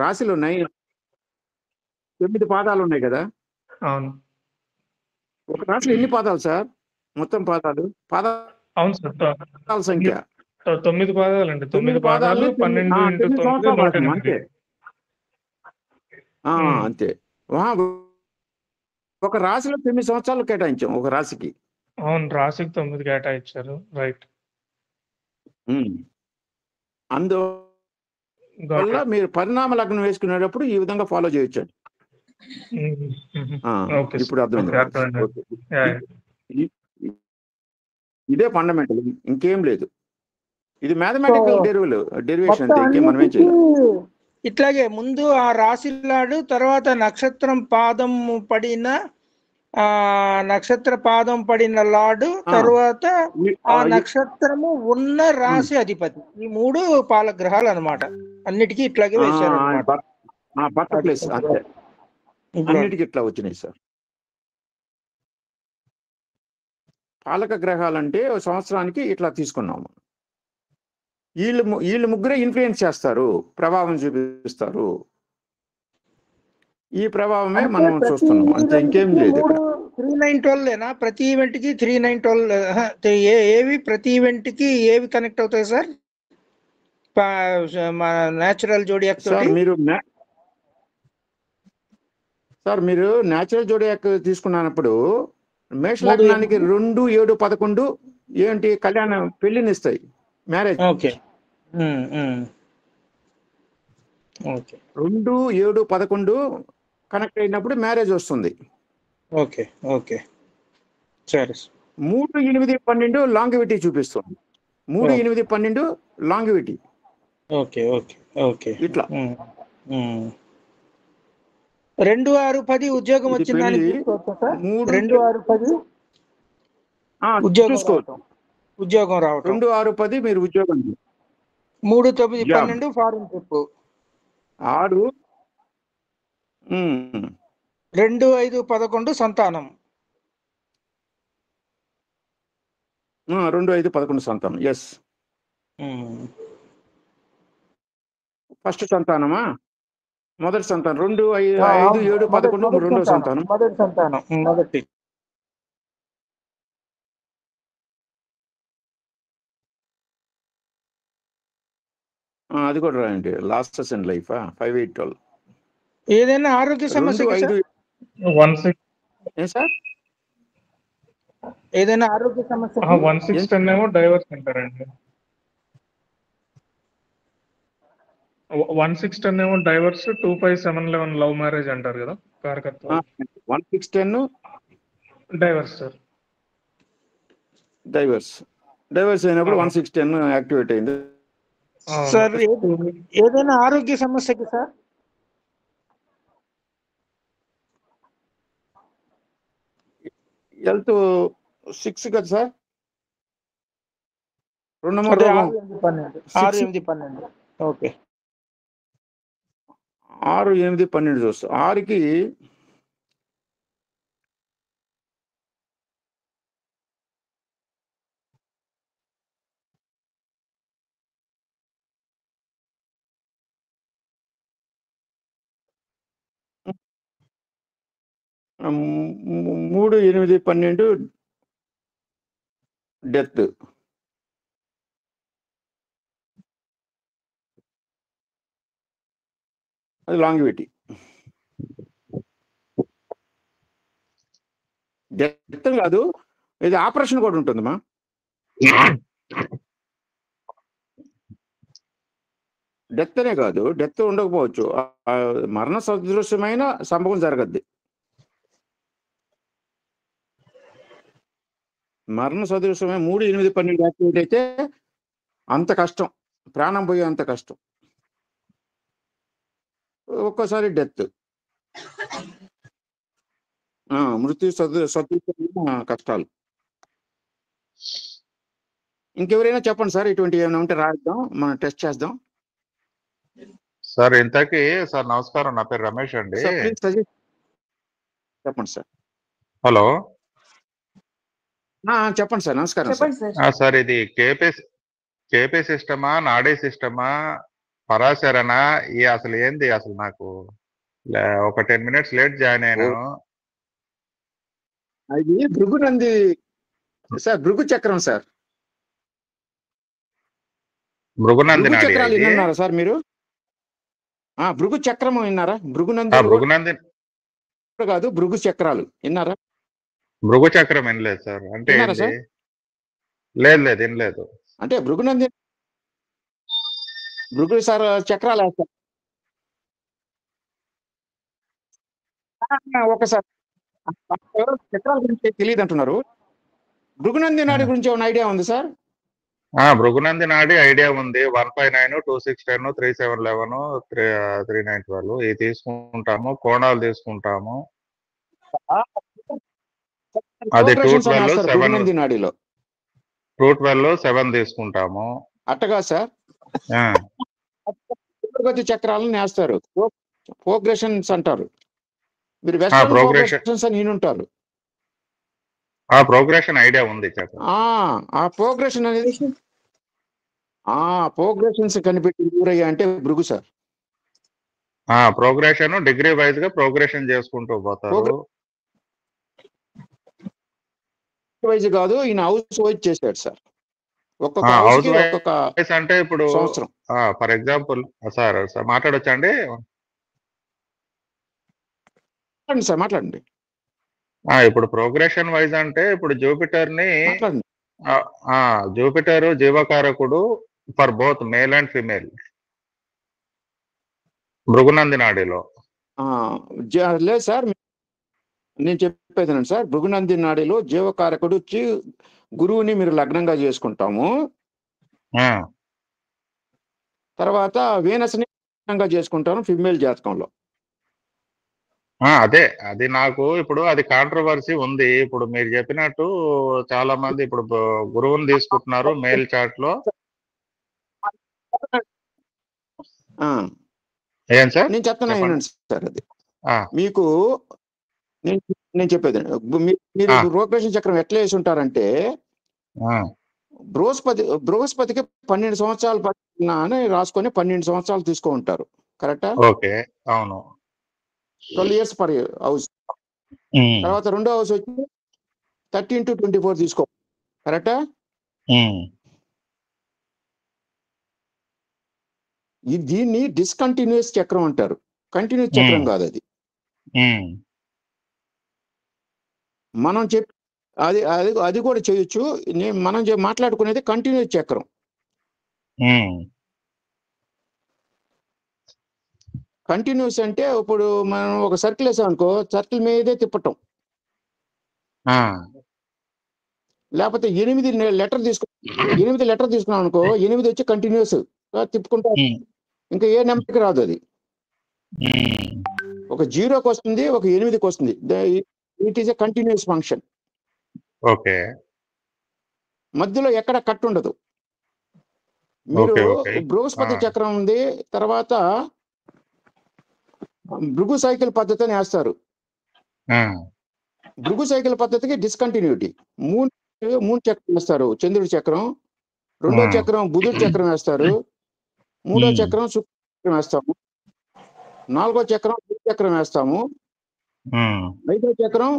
A: రాశిలో 9 పాదాలు ఉన్నాయి కదా.
H: అవును.
A: ఒక రాశిలో ఎన్ని పాదాలు సార్? మొత్తం పాదాలు
H: అవును సార్,
A: పాదాల సంఖ్య
H: 9 పాదాలు అండి. 9 పాదాలు 12 × 9
A: అంతే. అంతే. ఒక రాశిలో 9 సంవత్సరాలు కేటాయించాం ఒక రాశికి.
H: అవును, రాశికి 9 కేటాయించారు. రైట్.
A: అందువల్ల మీరు పరిణామ లగ్నం వేసుకునేటప్పుడు ఈ విధంగా ఫాలో చేయొచ్చు. ఇప్పుడు అర్థమైంది. ఇదే ఫండమెంటల్, ఇంకేం లేదు. ఇది మ్యాథమెటికల్ డెరివేషన్ అంతే, ఇంకేం మనం ఏం చేయలేం.
C: ఇట్లాగే ముందు ఆ రాశిలాడు, తర్వాత నక్షత్రం పడిన లాడు, తర్వాత ఆ నక్షత్రము ఉన్న రాశి అధిపతి. ఈ 3 పాలగ్రహాలు అన్నమాట. అన్నిటికీ ఇట్లాగే వేశారు అన్నమాట.
A: అన్నిటికీ ఇట్లా వచ్చినాయి సార్. పాలక గ్రహాలంటే సంవత్సరానికి ఇట్లా తీసుకున్నాము. వీళ్ళు ముగ్గురే ఇన్ఫ్లుయెన్స్ చేస్తారు, ప్రభావం చూపిస్తారు. ఈ ప్రభావమే మనం చూస్తున్నాం, అంతే, ఇంకేం లేదు.
C: 3912 ప్రతి ఈవెంట్ కి 3912 ఏవి ప్రతి ఈవెంట్ కి ఏవి కనెక్ట్ అవుతాయి సార్? మన న్యాచురల్ జోడియాక్
A: మీరు న్యాచురల్ జోడియాక్ తీసుకున్నప్పుడు మేష లగ్నానికి 2, 7, 11 ఏంటి కళ్యాణం, పెళ్లినిస్తాయి, మ్యారేజ్. 2, 7, 11 కనెక్ట్ అయినప్పుడు మ్యారేజ్ వస్తుంది.
C: ఓకే. ఓకే, సరే.
A: 3, 8, 12 లాంగివిటీ చూపిస్తుంది. 3, 8, 12 లాంగివిటీ.
C: ఓకే. ఓకే. ఓకే.
A: ఇట్లా
C: 2, 6, 10 ఉద్యోగం వచ్చిందని 2, 6, 10 ఉద్యోగం రావటం.
A: 2, 6, 10 మీరు ఉద్యోగం.
C: 3, 9, 12 ఫారెన్ ట్రిప్.
A: 6
C: 2, 5, 11 సంతానం.
A: 2, 5, 11 సంతానం. ఎస్. ఫస్ట్ సంతానమా? మొదటి సంతానం. 2, 5, 7, 11 రెండో సంతానం.
C: మొదటి సంతానం. మొదటి.
A: అది కూడా రాయండి. లాస్టెస్ ఇన్ లైఫ్ 5, 8, 12.
C: ఏదైనా ఆరోగ్య సమస్య
A: సార్?
C: ఏదైనా ఆరోగ్య సమస్య
H: 1610 ఏమో డైవర్స్ అంటారండి. 1610 ఏమో డైవర్స్, 25711 లవ్ మ్యారేజ్ అంటారు కదా కారకత్వం.
A: 1610
H: డైవర్స్ సార్.
A: డైవర్స్ అయినప్పుడు 1610 యాక్టివేట్ అయింది.
C: సార్ ఏదైనా ఆరోగ్య సమస్యకి సార్
A: హెల్త్ 6 కదా సార్, 2 రోగం
C: 6, 8, 12. ఓకే
A: 6, 8, 12 చూస్తా. 6కి మూడు 8, 12 డెత్. అది లాంగివిటీ. డెత్ కాదు, ఇది ఆపరేషన్ కూడా ఉంటుందమ్మా. డెత్ అనే కాదు, డెత్ ఉండకపోవచ్చు, మరణ సదృశ్యమైన సంభవం జరగద్ది. మరణ సదృశ్యమైన 3, 8, 12 యాక్టివేట్ అయితే అంత కష్టం, ప్రాణం పోయే అంత కష్టం. ఒక్కోసారి డెత్, మృత్యు సదృశ్యమైన కష్టాలు. ఇంకెవరైనా చెప్పండి సార్, ఇటువంటి ఏమైనా ఉంటే రాద్దాం, మనం టెస్ట్ చేద్దాం.
I: సార్ ఇంతకీ సార్ నమస్కారం, నా పేరు రమేష్ అండి.
A: చెప్పండి సార్.
I: హలో
A: చెప్పండి సార్. నమస్కారం
I: సార్. ఇది కేపీ సిస్టమా, నాడీ సిస్టమా, పరాశరనా, అసలు ఏంది అసలు? నాకు ఒక 10 మినిట్స్ లేట్ జాయిన్ అయినాను.
A: అది భృగునంది సార్, భృగు చక్రం సార్.
I: భృగునంది
A: చక్రాలు విన్నారా సార్ మీరు? భృగు చక్రం విన్నారా? భృగునంది కాదు, భృగు చక్రాలు విన్నారా?
I: భృగు చక్రం వినలేదు సార్. అంటే లేదు వినలేదు.
A: అంటే భృగునంది భృగు సార్ చక్రాలు వేస్తారు ఒకసారి. చక్రాల గురించి తెలియదు అంటున్నారు. భృగునంది నాడి గురించి ఏమైనా ఐడియా ఉంది సార్?
I: భృగునంది నాడి ఐడియా ఉంది. 159, 2610, 3711, 3912 ఇవి తీసుకుంటాము. కోణాలు తీసుకుంటాము. అది 212
A: నాడిలో
I: 7 తీసుకుంటాము.
A: అట్టగా సార్ చక్రాలను వేస్తారు, ప్రోగ్రెషన్స్ అంటారు. మీరు ప్రోగ్రెషన్స్ అని ఉంటారు.
I: ప్రోగ్రెషన్ ఐడియా ఉంది.
A: ఆ ప్రోగ్రెషన్ అనేది ప్రోగ్రెషన్స్ కనిపెట్టి ఊరయ్యా అంటే Bhrigu sir.
I: Progression degree wise గా ప్రోగ్రెషన్ చేసుకుంటూ పోతారు.
A: వైజ్ కాదు, ఈయన హౌస్ వైజ్ చేశాడు సార్.
I: హౌస్ వైజ్ అంటే ఇప్పుడు
A: సంవత్సరం.
I: ఫర్ ఎగ్జాంపుల్ సార్ మాట్లాడొచ్చండి
A: సార్? మాట్లాడండి.
I: ఇప్పుడు ప్రోగ్రెషన్ వైజ్ అంటే ఇప్పుడు జూపిటర్ జీవకారకుడు for both male and female Bhrigunandi నాడిలో.
A: లేదు సార్, నేను చెప్పేది సార్. భృగునంది నాడిలో జీవకారకుడు గురువుని మీరు లగ్నంగా చేసుకుంటాము. తర్వాత వీనస్ని లగ్నంగా చేసుకుంటాను ఫిమేల్ జాతకంలో.
I: అది నాకు ఇప్పుడు అది కాంట్రవర్సీ ఉంది. ఇప్పుడు మీరు చెప్పినట్టు చాలా మంది ఇప్పుడు గురువుని తీసుకుంటున్నారు మేల్ చార్ట్ లో. ఏం సార్?
A: నేను చెప్తున్నా సార్. అది మీకు నేను చెప్పేది, మీరు ప్రోగ్రెషన్ చక్రం ఎట్లా వేసి ఉంటారంటే, బృహస్పతికి 12 సంవత్సరాలు పట్టిన అని రాసుకొని 12 సంవత్సరాలు తీసుకో ఉంటారు. కరెక్టా?
I: ఓకే, అవును.
A: 12 years పర్ హౌస్. తర్వాత రెండో హౌస్ వచ్చి 13 to 24 తీసుకో. కరెక్టా? దీన్ని డిస్కంటిన్యూస్ చక్రం అంటారు, కంటిన్యూస్ చక్రం కాదు అది. మనం అది కూడా చేయొచ్చు. మనం మాట్లాడుకునేది కంటిన్యూస్ చక్రం. కంటిన్యూస్ అంటే ఇప్పుడు మనం ఒక సర్కిల్ వేసాం అనుకో, సర్కిల్ మీదే తిప్పటం. లేకపోతే 8 లెటర్ తీసుకున్నాం అనుకో, 8 వచ్చి కంటిన్యూస్ తిప్పుకుంటా, ఇంకా ఏ నెంబర్కి రాదు అది. ఒక 0కి వస్తుంది, ఒక 8కి వస్తుంది. It is a continuous function.
I: Okay,
A: మధ్యలో ఎక్కడ కట్ ఉండదు. మీరు బృహస్పతి చక్రం ఉంది, తర్వాత భృగు సైకిల్ పద్ధతిని వేస్తారు. భృగు సైకిల్ పద్ధతికి డిస్కంటిన్యూటీ. మూడు చక్రం వేస్తారు, చంద్రుడి చక్రం. రెండో చక్రం బుధుడి చక్రం వేస్తారు. మూడో చక్రం శుక్ర చక్రం వేస్తాము. నాలుగో చక్రం బుధ చక్రం వేస్తాము. ఐదో చక్రం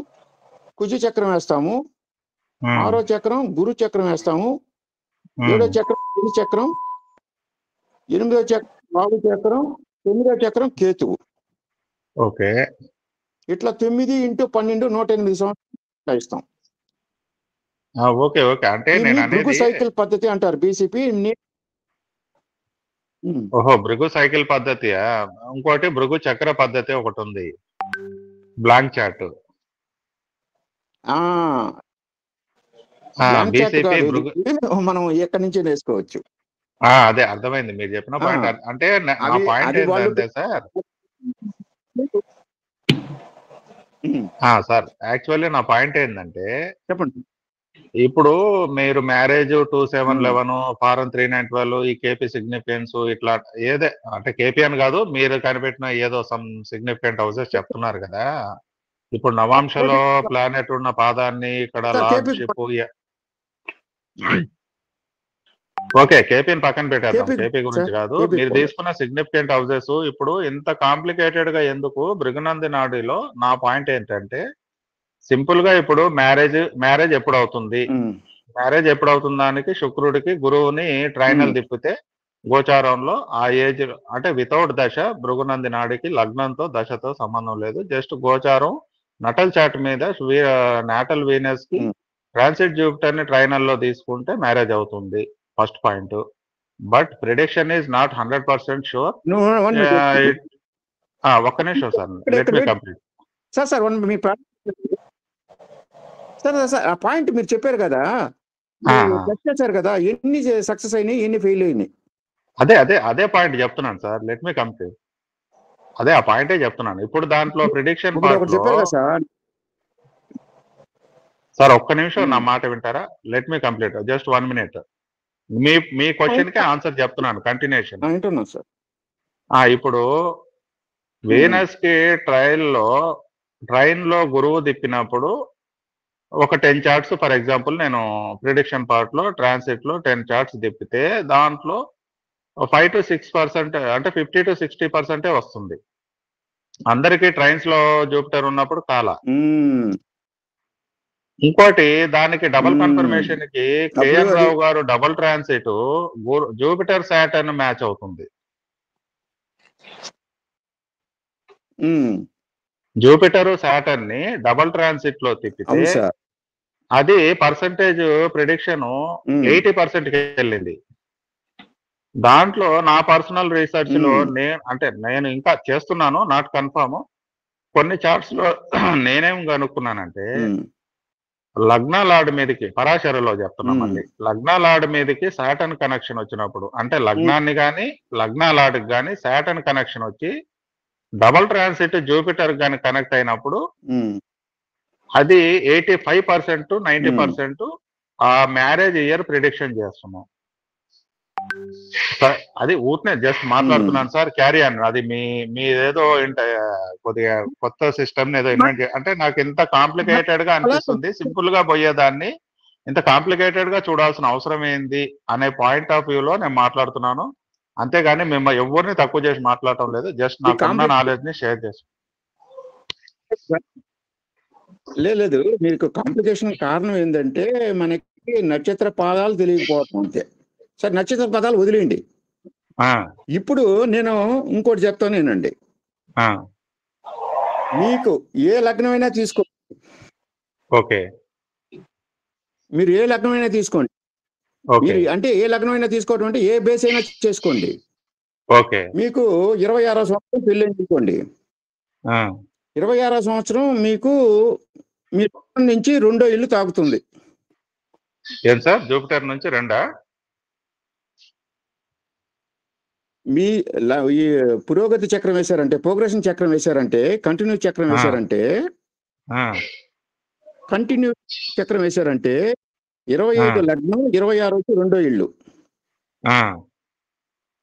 A: కుజు చక్రం వేస్తాము. ఆరో చక్రం గురు చక్రం వేస్తాము. ఏడో చక్రం శని చక్రం. ఎనిమిదో చక్రం రాహు చక్రం. 9వ చక్రం కేతువు.
I: ఓకే,
A: ఇట్లా 9 × 12 108 సంవత్సరాలు ఇస్తాం.
I: Okay okay. అంటే నేను
A: భృగు
I: అనేది
A: సైకిల్ పద్ధతి అంటారు, బీసీపీ.
I: ఓహో, భృగు సైకిల్ పద్ధతి. ఇంకోటి భృగు చక్ర పద్ధతి ఒకటి ఉంది, బ్లాంక్ చార్ట్. బీసీపీ భృగు,
A: మనం ఎక్కడి నుంచి వేసుకోవచ్చు.
I: అదే అర్థమైంది మీరు చెప్పిన పాయింట్. అంటే నా పాయింట్ ఏంటంటే సార్ యాక్చువల్లీ నా పాయింట్ ఏంటంటే,
A: చెప్పండి.
I: ఇప్పుడు మీరు మ్యారేజ్ 2711, ఫారం 3912, ఈ కేపీ సిగ్నిఫికెన్స్ ఇట్లా ఏదే అంటే కేపీ అని కాదు, మీరు కనిపెట్టిన ఏదో సమ్ సిగ్నిఫికెంట్ హౌసెస్ చెప్తున్నారు కదా. ఇప్పుడు నవాంశలో ప్లానెట్ ఉన్న పాదాన్ని ఇక్కడ లార్డ్షిప్. ఓకే, కేపీని పక్కన పెట్టేద్దాం, కేపీ గురించి కాదు. మీరు తీసుకున్న సిగ్నిఫికెంట్ హౌసెస్ ఇప్పుడు ఇంత కాంప్లికేటెడ్ గా ఎందుకు? భృగునంది నాడిలో నా పాయింట్ ఏంటంటే, సింపుల్ గా ఇప్పుడు మ్యారేజ్ ఎప్పుడు అవుతుంది, మ్యారేజ్ ఎప్పుడు అవుతుంది దానికి శుక్రుడికి గురువుని ట్రైనల్ తిప్పితే గోచారంలో ఆ ఏజ్ అంటే వితౌట్ దశ భృగునంది నాడికి లగ్నంతో దశతో సంబంధం లేదు. జస్ట్ గోచారం నటల్ చార్ట్ మీద నాటల్ వీనస్ కి ట్రాన్సిట్ జూపిటర్ ని ట్రైనల్ లో తీసుకుంటే మ్యారేజ్ అవుతుంది. First point. But prediction is not 100% sure. ఒక్క నిమిషం sir, let me complete.
A: Sir ఆ పాయింట్ మీరు చెప్పారు కదా, చేశారు కదా, ఎన్ని సక్సెస్ అయినాయి, ఎన్ని ఫెయిల్ అయినాయి.
I: అదే పాయింట్ చెప్తున్నాను సార్, లెట్ మీ కంప్లీట్. అదే ఆ పాయింటే చెప్తున్నాను. ఇప్పుడు దాంట్లో ప్రిడిక్షన్
A: చెప్పారు సార్.
I: సార్ ఒక్క నిమిషం నా మాట వింటారా? Let me complete, just 1 minute. మీ క్వశ్చన్ కి ఆన్సర్ చెప్తున్నాను, కంటిన్యూషన్.
A: వింటున్నాను సార్.
I: ఇప్పుడు వీనస్ కి ట్రైన్ లో గురువు తిప్పినప్పుడు ఒక 10 చార్ట్స్ ఫర్ ఎగ్జాంపుల్ నేను ప్రిడిక్షన్ పార్ట్ లో ట్రాన్సిట్ లో 10 చార్ట్స్ తిప్పితే దాంట్లో 5 to 6% అంటే 50 to 60% వస్తుంది. అందరికీ ట్రైన్స్ లో జూపిటర్ ఉన్నప్పుడు కాల. ఇంకోటి దానికి డబుల్ కన్ఫర్మేషన్ కి కేఎన్ రావు గారు double transit Jupiter Saturn match అవుతుంది. జూపిటర్ సాటర్న్ ని డబుల్ ట్రాన్సిట్ లో తిప్పితే అది పర్సంటేజ్ ప్రిడిక్షన్ 80% కి వెళ్ళింది. దాంట్లో నా పర్సనల్ రీసెర్చ్ లో నేను ఇంకా చేస్తున్నాను, నాట్ కన్ఫర్మ్. కొన్ని చార్ట్స్ లో నేనేం కనుక్కున్నానంటే, లగ్న లార్డ్ మీదకి పరాశరలో చెప్తున్నాం మళ్ళీ, లగ్న లార్డ్ మీదకి సాటర్న్ కనెక్షన్ వచ్చినప్పుడు, అంటే లగ్నాన్ని కానీ లగ్న లార్డ్కి కానీ సాటర్న్ కనెక్షన్ వచ్చి డబుల్ ట్రాన్సిట్ జూపిటర్ కానీ కనెక్ట్ అయినప్పుడు అది 85% to 90% ఆ మ్యారేజ్ ఇయర్ ప్రిడిక్షన్ చేస్తున్నాం. అది ఊరినే జస్ట్ మాట్లాడుతున్నాను సార్, క్యారీ ఆన్. అది మీదేదో కొద్దిగా కొత్త సిస్టమ్ ఏదో ఇన్వెంట్ అంటే నాకు ఇంత కాంప్లికేటెడ్ గా అనిపిస్తుంది. సింపుల్ గా పోయేదాన్ని ఇంత కాంప్లికేటెడ్ గా చూడాల్సిన అవసరం ఏంది అనే పాయింట్ ఆఫ్ వ్యూలో నేను మాట్లాడుతున్నాను. అంతేగాని మేము ఎవరిని తక్కువ చేసి మాట్లాడటం లేదు, జస్ట్ నాకున్న నాలెడ్జ్ ని షేర్ చేస్తాను.
A: లేదు, మీకు కాంప్లికేషన్ కారణం ఏంటంటే మనకి నక్షత్ర పాదాలు తెలియకపోవటం అంతే. సరే, నక్షత్ర పదాలు వదిలేయండి. ఇప్పుడు నేను ఇంకోటి చెప్తానేనండి. మీకు ఏ లగ్నమైనా తీసుకోండి,
I: ఓకే,
A: మీరు ఏ లగ్నమైనా తీసుకోండి. మీరు అంటే ఏ లగ్నమైనా తీసుకోవడం అంటే ఏ బేస్ అయినా చేసుకోండి.
I: ఓకే.
A: మీకు 26వ సంవత్సరం పెళ్ళి అనుకోండి. 26వ సంవత్సరం మీకు మీ లగ్నం నుంచి రెండో ఇల్లు తాకుతుంది.
I: ఏం సార్ జూపిటర్ నుంచి రెండా?
A: మీ ఈ పురోగతి చక్రం వేశారంటే, ప్రోగ్రెషన్ చక్రం వేశారంటే, కంటిన్యూ చక్రం వేశారంటే, కంటిన్యూ చక్రం వేశారంటే 25 లగ్నం, 26 రెండో ఇల్లు.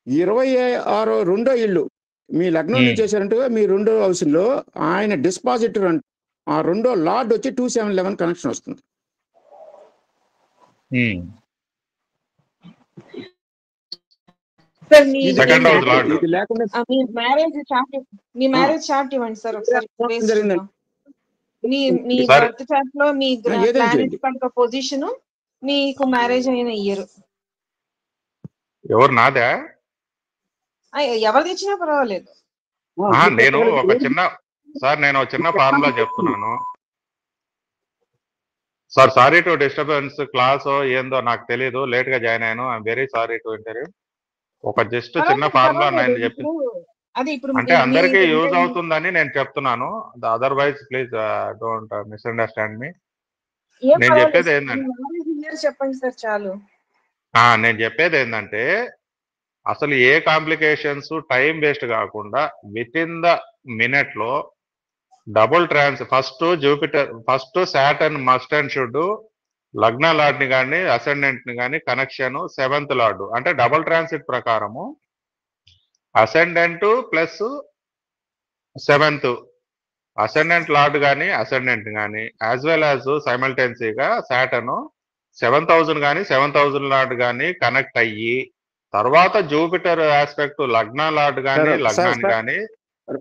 A: 26 రెండో ఇల్లు మీ లగ్నం నుంచి చేశారంటే మీ రెండో హౌస్ లో ఆయన డిస్పాజిటర్ అంటే ఆ రెండో లార్డ్ వచ్చి 2711 కనెక్షన్ వస్తుంది.
B: సార్ మీ
I: సెకండ్ హౌస్ లార్డ్.
A: ఇది లేకుండా
B: మీ మ్యారేజ్ చార్ట్ ఇవ్వండి సార్ ఒకసారి.
A: జరిగిందండి.
B: మీ
I: సార్.
B: బర్త్ చార్ట్ లో మీ
A: ఏదైనా
B: ప్లానెట్
A: చేయండి.
B: యొక్క పొజిషన్, మీకు మ్యారేజ్ అయిన ఇయర్
I: నాదా?
B: ఎవరిది ఇచ్చినా పర్వాలేదు.
I: నేను ఒక చిన్న ఫార్ములా చెప్తున్నాను sir. Sorry to disturbance, class ఏందో నాకు తెలియదు, లేట్ గా జాయిన్ అయ్యాను. I'm very sorry to interview. ఒక జస్ట్ చిన్న ఫార్ములా నేను చెప్పి అంటే అందరికీ యూజ్ అవుతుందని నేను చెప్తున్నాను. అదర్వైజ్ ప్లీజ్ డోంట్ మిస్అండర్స్టాండ్ మీ. నేను చెప్పేది ఏంటంటే
B: చెప్పండి సార్ చాలు.
I: నేను చెప్పేది ఏంటంటే అసలు ఏ కాంప్లికేషన్స్ టైం వేస్ట్ కాకుండా విత్ ఇన్ ద మినిట్ లో double first Jupiter, first Saturn must and should లగ్న లార్డ్ ని కానీ అసెండెంట్ ని కానీ కనెక్షన్ 7th లార్డ్ అంటే డబుల్ ట్రాన్సిట్ ప్రకారము ascendant plus 7th ascendant lord కానీ అసెండెంట్ కానీ యాజ్ వెల్ యాజ్ సైమల్టెన్సీగా సాటర్న్ 7000 కానీ 7000 లార్డ్ కానీ కనెక్ట్ అయ్యి తర్వాత జూపిటర్ ఆస్పెక్ట్ లగ్న లార్డ్ కానీ లగ్నాన్ని కానీ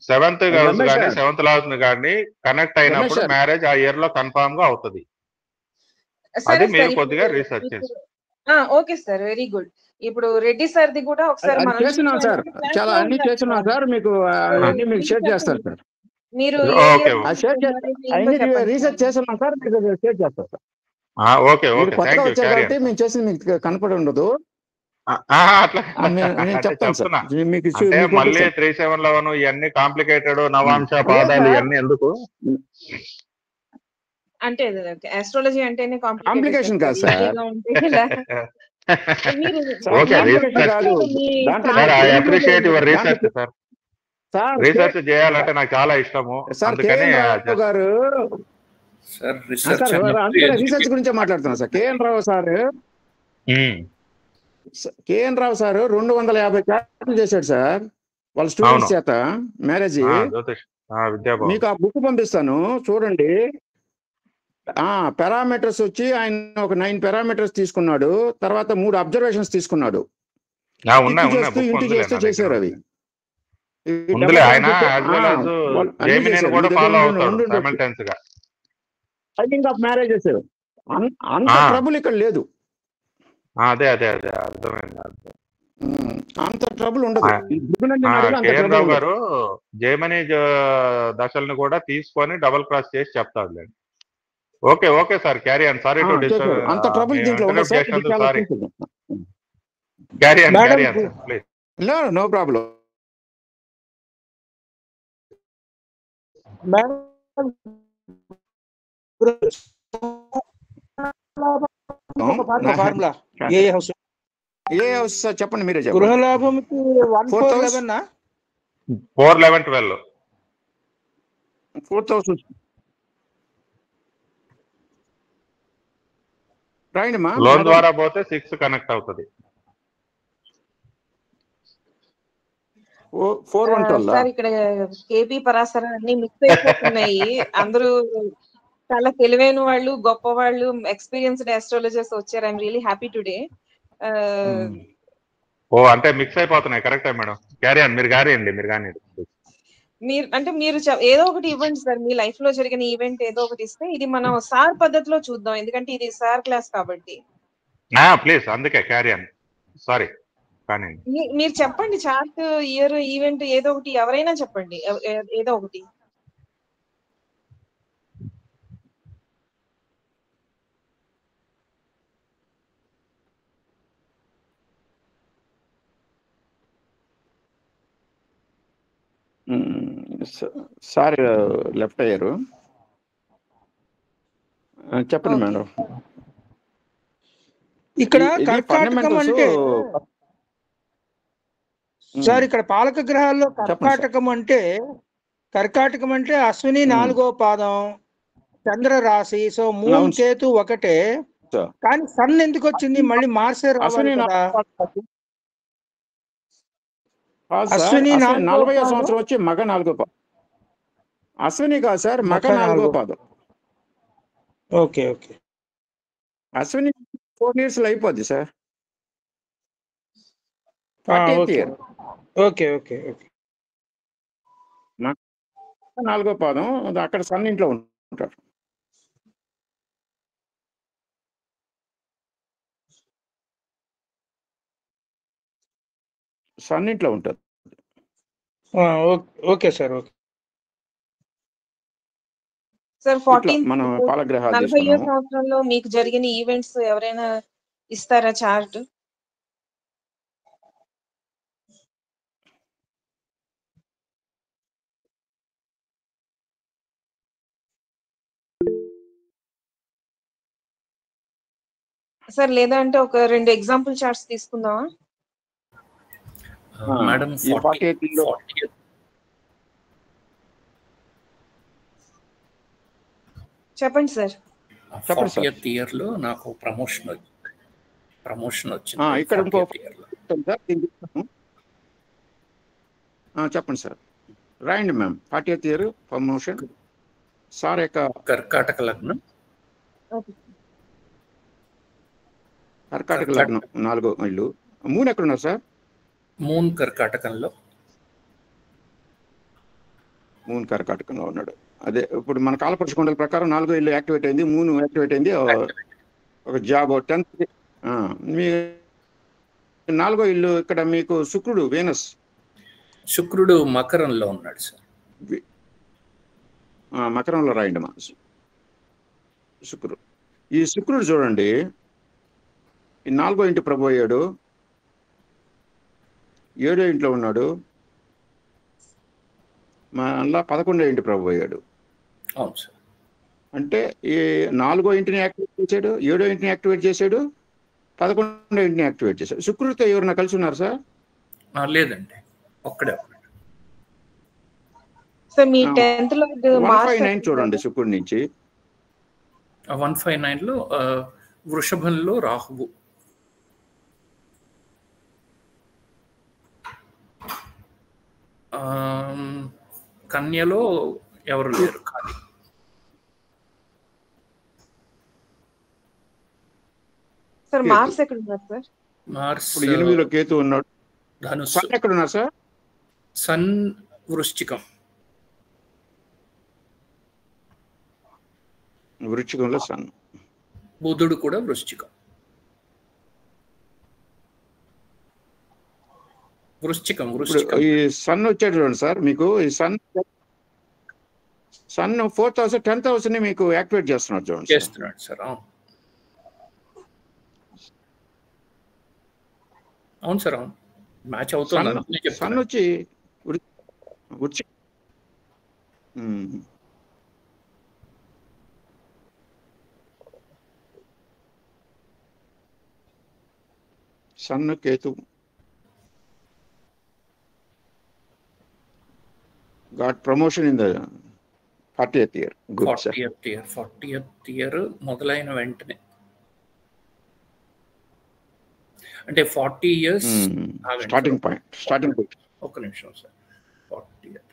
I: 7th హౌస్ కానీ 7th లార్డ్ కానీ కనెక్ట్ అయినప్పుడు మ్యారేజ్ ఆ ఇయర్ లో కన్ఫర్మ్ గా అవుతుంది. అది మీరు కొద్దిగా రీసెర్చ్ చేసి.
B: Okay sir, very good. ఇప్పుడు రెడ్డి సార్ ది కూడా ఒకసారి మనం
A: చేస్తున్నాం సార్, చాలా అన్ని చేస్తున్నాం సార్. మీకు అన్ని మీకు షేర్ చేస్తారు సార్.
B: మీరు
A: రీసెర్చ్ చేస్తున్నాం సార్, మీకు షేర్ చేస్తారు సార్.
I: ఓకే ఓకే,
A: కొత్తగా వచ్చారు కాబట్టి మేము చేసింది మీకు కనపడి ఉండదు. నేను చెప్తాను సార్ మీకు.
I: మళ్ళీ 3711 ఇవన్నీ కాంప్లికేటెడ్ నవాంశ పాదాలు ఇవన్నీ ఎందుకు
B: అంటే ఆస్ట్రాలజీ అంటేనే
A: కాంప్లికేషన్ కాదు sir.
I: Appreciate your research sir. Research చేయాలంటే నాకు చాలా ఇష్టము. అందుకని
A: గారు రీసెర్చ్ గురించే మాట్లాడుతున్నా సార్. కేఎన్ రావు సార్ 250 క్లాసులు చేశాడు సార్ వాళ్ళ స్టూడెంట్స్ చేత మ్యారేజ్. మీకు ఆ బుక్ పంపిస్తాను చూడండి. పారామీటర్స్ వచ్చి ఆయన ఒక 9 పారామీటర్స్ తీసుకున్నాడు, తర్వాత 3 అబ్జర్వేషన్స్ తీసుకున్నాడు. ఇంటి చేస్తూ చేశారు అవి. మ్యారేజెస్ అంత ట్రబుల్ ఇక్కడ లేదు.
I: అదే అదే అదే అర్థమైంది.
A: అంత ట్రబుల్ ఉండదు.
I: కేఎన్ రావు గారు జైమనీ దశల్ని కూడా తీసుకొని డబుల్ క్రాస్ చేసి చెప్తాడు. Okay okay sir, carry on. Sorry to disturb.
A: అంత ట్రబుల్ దీంట్లో ఉండదు sir.
I: Sorry, carry on please.
A: No problem.
C: Formula ఏ హౌస్
A: సార్ చెప్పండి, మీరే చెప్పండి.
C: గృహలాభంకి 1411
I: 411 12
A: 4000 రాయండిమా.
I: లోన్ ద్వారా పోతే 6 కనెక్ట్ అవుతుంది.
A: 412
B: సార్ ఇక్కడ కేపీ పరాశర అన్ని మిక్స్ అయిపోతున్నాయి. అందరూ చాలా తెలివైన వాళ్ళు, గొప్ప వాళ్ళు, ఎక్స్పీరియన్స్డ్ ఆస్ట్రాలజర్స్ వచ్చారు. I'm really happy today.
I: అంటే మిక్స్ అయిపోతున్నాయి. కరెక్టే మేడం, క్యారీ ఆన్. మీరు కానివ్వండి.
B: మీరు ఏదో ఒకటి ఇవ్వండి సార్. మీ లైఫ్ లో జరిగిన ఈవెంట్ ఏదో ఒకటి ఇస్తే ఇది మనం సార్ పద్ధతిలో చూద్దాం, ఎందుకంటే ఇది సార్ క్లాస్ కాబట్టి.
I: ప్లీజ్, అందుకే క్యారీ ఆన్. సారీ కానీ
B: మీరు చెప్పండి, చార్ట్, ఇయర్, ఈవెంట్ ఏదో ఒకటి, ఎవరైనా చెప్పండి ఏదో ఒకటి.
A: సార్ లెఫ్ట్ అయ్యారు. చెప్పండి
B: ఓకే.
A: మేడం.
C: ఇక్కడ
A: ఇది
C: కర్కాటకం
A: ఫండమెంటల్స్.
C: అంటే సార్ ఇక్కడ పాలక గ్రహాల్లో కర్కాటకం అంటే అశ్విని 4వ పాదం, చంద్ర రాశి. సో మూన్
A: అవును
C: కేతు ఒకటే,
A: సార్.
C: కానీ సన్ ఎందుకు వచ్చింది? మళ్ళీ మార్సే రావాలి
A: అశ్విని
C: కదా.
A: కాదు సార్.
C: అశ్విని
A: అశ్విని
C: 4వ
A: 40వ
C: పాదం,
A: సంవత్సరం వచ్చి మగ 4వ పాదం. అశ్విని కాదు సార్, మగ
C: మఖ
A: 4వ
C: 4.
A: పాదం.
C: ఓకే ఓకే
A: అశ్విని 4 years లో అయిపోద్ది sir. 40th
C: okay
A: year.
C: Okay okay okay.
A: 4వ పాదం. అక్కడ సన్ ఇంట్లో ఉంటారు. సన్ ఇంట్లో ఉంటారు.
C: Okay sir. ఓకే
B: సార్
A: ఇట్లా
B: 14th
A: మనం పాలగ్రహాలు
B: 40వ
A: తీసుకున్నాము.
B: సంవత్సరంలో మీకు జరిగిన ఈవెంట్స్ ఎవరైనా ఇస్తారా చార్ట్? సార్ లేదా అంటే ఒక 2 ఎగ్జాంపుల్ చార్ట్స్ తీసుకుందామా?
D: మేడం
A: ఈ 48 లో
B: చెప్పండి సార్.
A: చెప్పండి సార్.
D: 40th year లో నాకు ప్రమోషన్ వచ్చింది.
A: ఇక్కడ ఇంకో
D: 40th year లో.
A: సార్ చెప్పండి సార్. రాయండి ma'am. 40th year promotion sir యొక్క
D: కర్కాటక లగ్నం.
A: కర్కాటక లగ్నం 4వ ఇల్లు. మూన్ ఎక్కడ ఉన్నారు సార్?
D: మూన్ కర్కాటకంలో.
A: మూన్ కర్కాటకంలో ఉన్నాడు. అదే ఇప్పుడు మన కాలపురుష కుండల ప్రకారం 4వ ఇల్లు యాక్టివేట్ అయింది, మూన్ యాక్టివేట్ అయింది. ఒక జాబ్ 10th. మీ 4వ ఇల్లు ఇక్కడ మీకు శుక్రుడు, వీనస్.
D: శుక్రుడు మకరంలో ఉన్నాడు సార్.
A: మకరంలో రాయండి మా శుక్రుడు. ఈ శుక్రుడు చూడండి, ఈ 4వ ఇంటి ప్రభు అయ్యాడు, 7వ ఇంట్లో ఉన్నాడు, మళ్ళా 11వ ఇంటి ప్రభు అయ్యాడు.
D: అవును సార్.
A: అంటే ఈ 4వ ఇంటిని యాక్టివేట్ చేశాడు, 7వ ఇంటిని యాక్టివేట్ చేశాడు, 11వ ఇంటిని యాక్టివేట్ చేశాడు. శుక్రుడితో ఎవరైనా కలిసి ఉన్నారు సార్?
D: లేదండి, ఒక్కడే.
B: సార్ మీ 10th లో
A: 159 చూడండి శుక్రుడి నుంచి.
D: 159 లో వృషభంలో రాహువు. కన్యలో ఎవరు లేరు, ఖాళీ.
B: సార్ మార్స్ ఎక్కడ ఉన్నారు సార్?
D: మార్స్
A: 8లో కేతు ఉన్నాడు.
D: ధనుస్సు.
A: సన్ ఎక్కడ ఉన్నారు సార్?
D: సన్ వృశ్చికం.
A: వృశ్చికంలో సన్.
D: బుధుడు కూడా వృశ్చికం.
A: ఈ సన్ వచ్చాడు చూడండి సార్. మీకు ఈ sun 4th house 10th house ని మీకు యాక్టివేట్ చేస్తున్నాడు చూడండి.
D: చేస్తున్నాడు సార్. అవును సార్, అవును. మ్యాచ్ అవుతుంది.
A: సన్ వచ్చి sun Ketu got promotion in the 40th year. Good,
D: 40th year మొదలైన వెంటనే, అంటే 40 years
A: స్టార్టింగ్ పాయింట్.
D: ఒక్క నిమిషం sir. 40th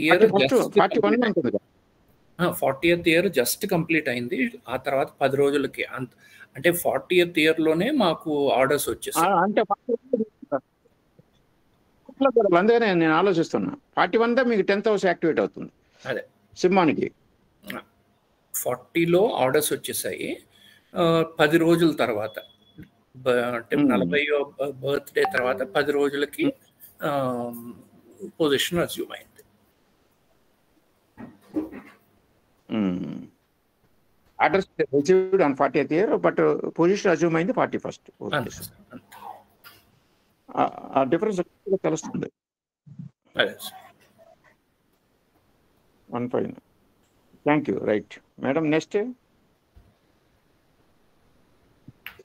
D: year 40th year just complete అయింది. ఆ తర్వాత 10 రోజులకి, అంటే 40th year లోనే మాకు ఆర్డర్స్ వచ్చేసాయి.
A: అంటే అందుకనే నేను ఆలోచిస్తున్నా. 41 మీకు 10th house యాక్టివేట్ అవుతుంది.
D: అదే
A: సింహానికి
D: 40లో ఆర్డర్స్ వచ్చేసాయి. 10 రోజుల తర్వాత, అంటే 40వ బర్త్డే తర్వాత 10 రోజులకి పొజిషన్ అజ్యూమ్ అయింది.
A: Orders received on 40th year, but position assume అయింది 41st. ఆ డిఫరెన్స్ తెలుస్తుంది. 1 5. Thank you. Right madam, next.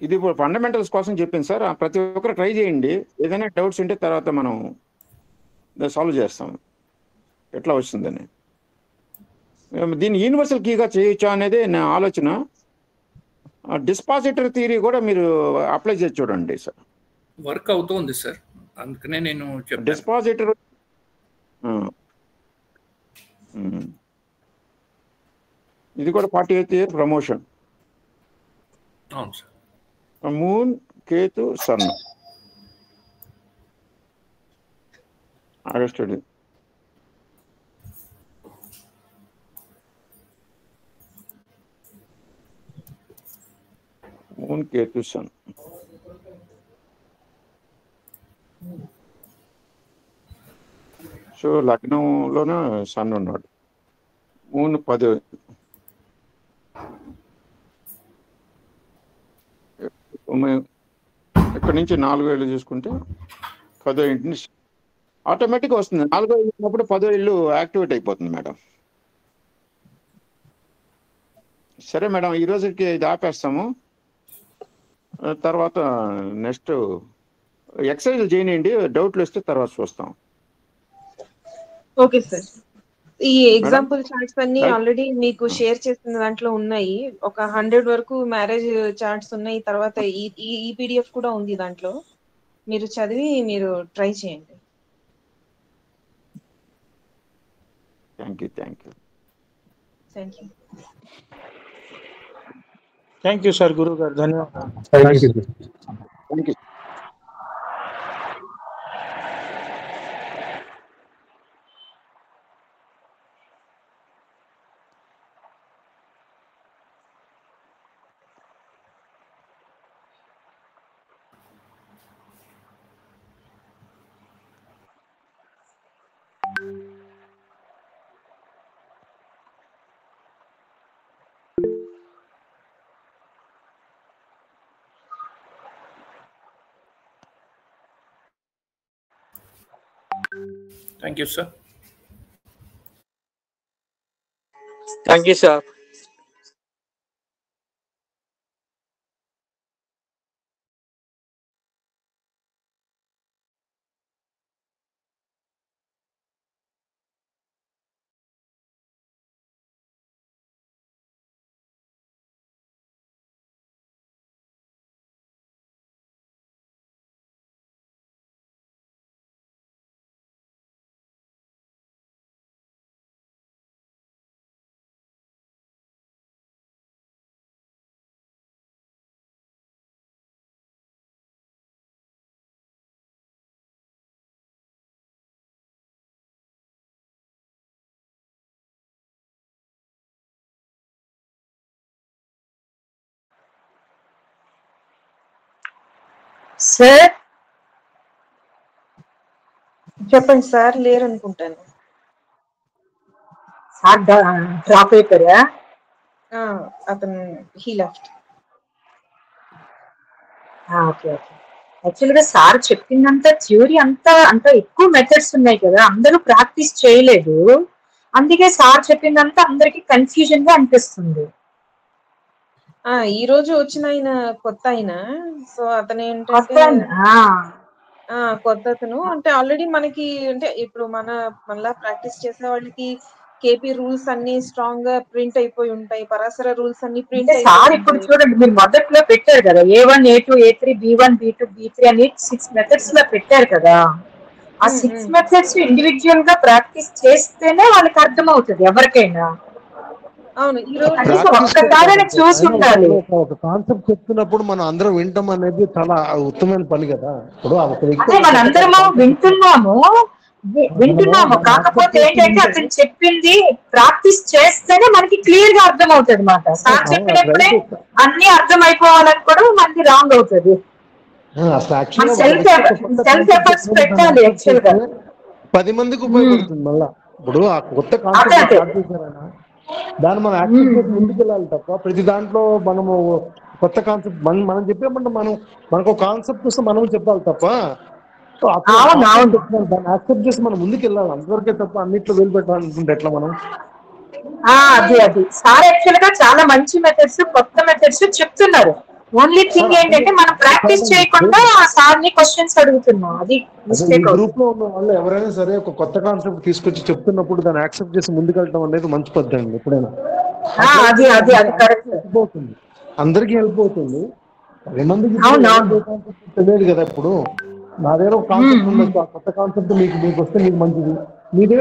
A: ఇది ఫండమెంటల్స్ కోసం చెప్పింది సార్. ప్రతి ఒక్కరు ట్రై చేయండి. ఏదైనా డౌట్స్ ఉంటే తర్వాత మనం సాల్వ్ చేస్తాం ఎట్లా వస్తుందని. దీన్ని యూనివర్సల్ కీగా చేయొచ్చా అనేది నా ఆలోచన. డిస్పాజిటరీ థియరీ కూడా మీరు అప్లై చేసి చూడండి సార్.
D: వర్క్ అవుతుంది సార్, అందుకనే నేను
A: డిస్పాజిటరీ ఇది కూడా 48th ఇయర్ ప్రమోషన్.
D: అవును sir.
A: Moon, Ketu, sun August. Moon, Ketu, sun. So లగ్నంలోనే సన్ ఉన్నాడు. మూన్ 10. ఇక్కడ నుంచి 4 ఏళ్ళు చూసుకుంటే 10వ ఇంటిని ఆటోమేటిక్గా వస్తుంది. 4వ ఇల్లు ఉన్నప్పుడు 10వ ఇల్లు యాక్టివేట్ అయిపోతుంది మేడం. సరే మేడం, ఈ రోజుకి ఇది ఆపేస్తాము. తర్వాత నెక్స్ట్ ఎక్సర్సైజ్ చేయండి. డౌట్లు వస్తే తర్వాత చూస్తాం.
B: Okay sir. ఈ ఎగ్జాంపుల్ చార్ట్స్ అన్ని ఆల్రెడీ మీకు షేర్ చేసిన దాంట్లో ఉన్నాయి. ఒక 100 వరకు మ్యారేజ్ చార్ట్స్ ఉన్నాయి. తర్వాత ఈ పీడిఎఫ్ కూడా ఉంది దాంట్లో. మీరు చదివి మీరు ట్రై చేయండి.
A: Thank you.
B: Thank you.
C: Thank you sir. గురువు గారు ధన్యవాదాలు.
A: Thank you.
D: Thank you, sir.
C: Thank you, sir.
F: Sir
B: చెప్పండి సార్. లేరు అనుకుంటాను.
F: సార్ డ్రాప్ అయిపోయా?
B: అతను he left.
F: Okay okay. Actual గా సార్ చెప్పిందంతా థియరీ అంతా ఎక్కువ మెథడ్స్ ఉన్నాయి కదా, అందరూ ప్రాక్టీస్ చేయలేదు. అందుకే సార్ చెప్పిందంతా అందరికి కన్ఫ్యూజన్ గా అనిపిస్తుంది.
B: ఈ రోజు వచ్చిన ఆయన కొత్త ఆయన. సో అతను ఏంటంటే కొత్త అతను అంటే ఆల్రెడీ మనకి అంటే ఇప్పుడు మళ్ళా ప్రాక్టీస్ చేసే వాళ్ళకి కేపీ రూల్స్ అన్ని స్ట్రాంగ్ గా ప్రింట్ అయిపోయి ఉంటాయి. పరాశర రూల్స్ అన్ని ప్రింట్
F: సార్ ఇప్పుడు చూడండి, మీరు మొదట్లో పెట్టారు కదా A1 A2 A3 B1 B2 B3 అని 6 మెథడ్స్ లో పెట్టారు కదా. ఆ 6 మెథడ్స్ ఇండివిజువల్ గా ప్రాక్టీస్ చేస్తేనే వాళ్ళకి అర్థం అవుతుంది ఎవరికైనా.
B: అవును, ఈ రోజు
F: ఒక్కసారి చూసి ఉండాలి.
J: ఒక కాన్సెప్ట్ చెప్తున్నప్పుడు మనం అందరం వింటాం అనేది చాలా ఉత్తమమైన పని కదా. ఇప్పుడు
F: మనందరం వింటున్నాము, కాకపోతే ఏంటంటే అతను చెప్పింది ప్రాక్టీస్ చేస్తేనే మనకి క్లియర్ గా అర్థం అవుతుంది అన్నమాట. సార్ చెప్పినప్పుడే అన్ని అర్థం అయిపోవాలని కూడా మనకి రాంగ్ అవుతుంది. సెల్ఫ్ ఎఫర్ట్స్ పెట్టాలి. యాక్చువల్ గా
J: 10 మందికి ఉపయోగపడుతుంది. మళ్ళా ఇప్పుడు ఆ కొత్త కాన్సెప్ట్ స్టార్ట్ చేశారైనా దాన్ని మనం యాక్టివ్ చేసి ముందుకెళ్ళాలి తప్ప ప్రతి దాంట్లో మనము కొత్త కాన్సెప్ట్ మనం చెప్పేమంటే మనకు కాన్సెప్ట్ వస్తే మనం చెప్పాలి తప్ప దాన్ని యాక్సెప్ట్ చేసి మనం ముందుకు వెళ్ళాలి, అంతవరకే తప్ప అన్నిట్లో వేలు పెట్టాలనుకుంటే ఎట్లా మనం?
F: అది సార్ యాక్చువల్ గా చాలా మంచి మెథడ్స్, కొత్త మెథడ్స్ చెప్తున్నారు. ఓన్లీ థింగ్ ఏంటంటే మనం ప్రాక్టీస్ చేయకుండా సార్ ని క్వశ్చన్స్ అడుగుతున్నాం, అది మిస్టేక్.
J: గ్రూప్ లో ఉన్న వాళ్ళు ఎవరైనా సరే ఒక కొత్త కాన్సెప్ట్ తీసుకొచ్చి చెప్తున్నప్పుడు దాన్ని యాక్సెప్ట్ చేసి ముందుకెళ్ళడం అనేది మంచి పద్ధతి అండి. ఎప్పుడైనా అవుతుంది, అందరికి హెల్ప్ అవుతుంది. 10 మందికి తెలియదు కదా. ఇప్పుడు నా దగ్గర ఒక కాన్సెప్ట్ ఉండొచ్చు, ఆ కొత్త కాన్సెప్ట్ మీకు వస్తే మీకు మంచిది. మీ దగ్గర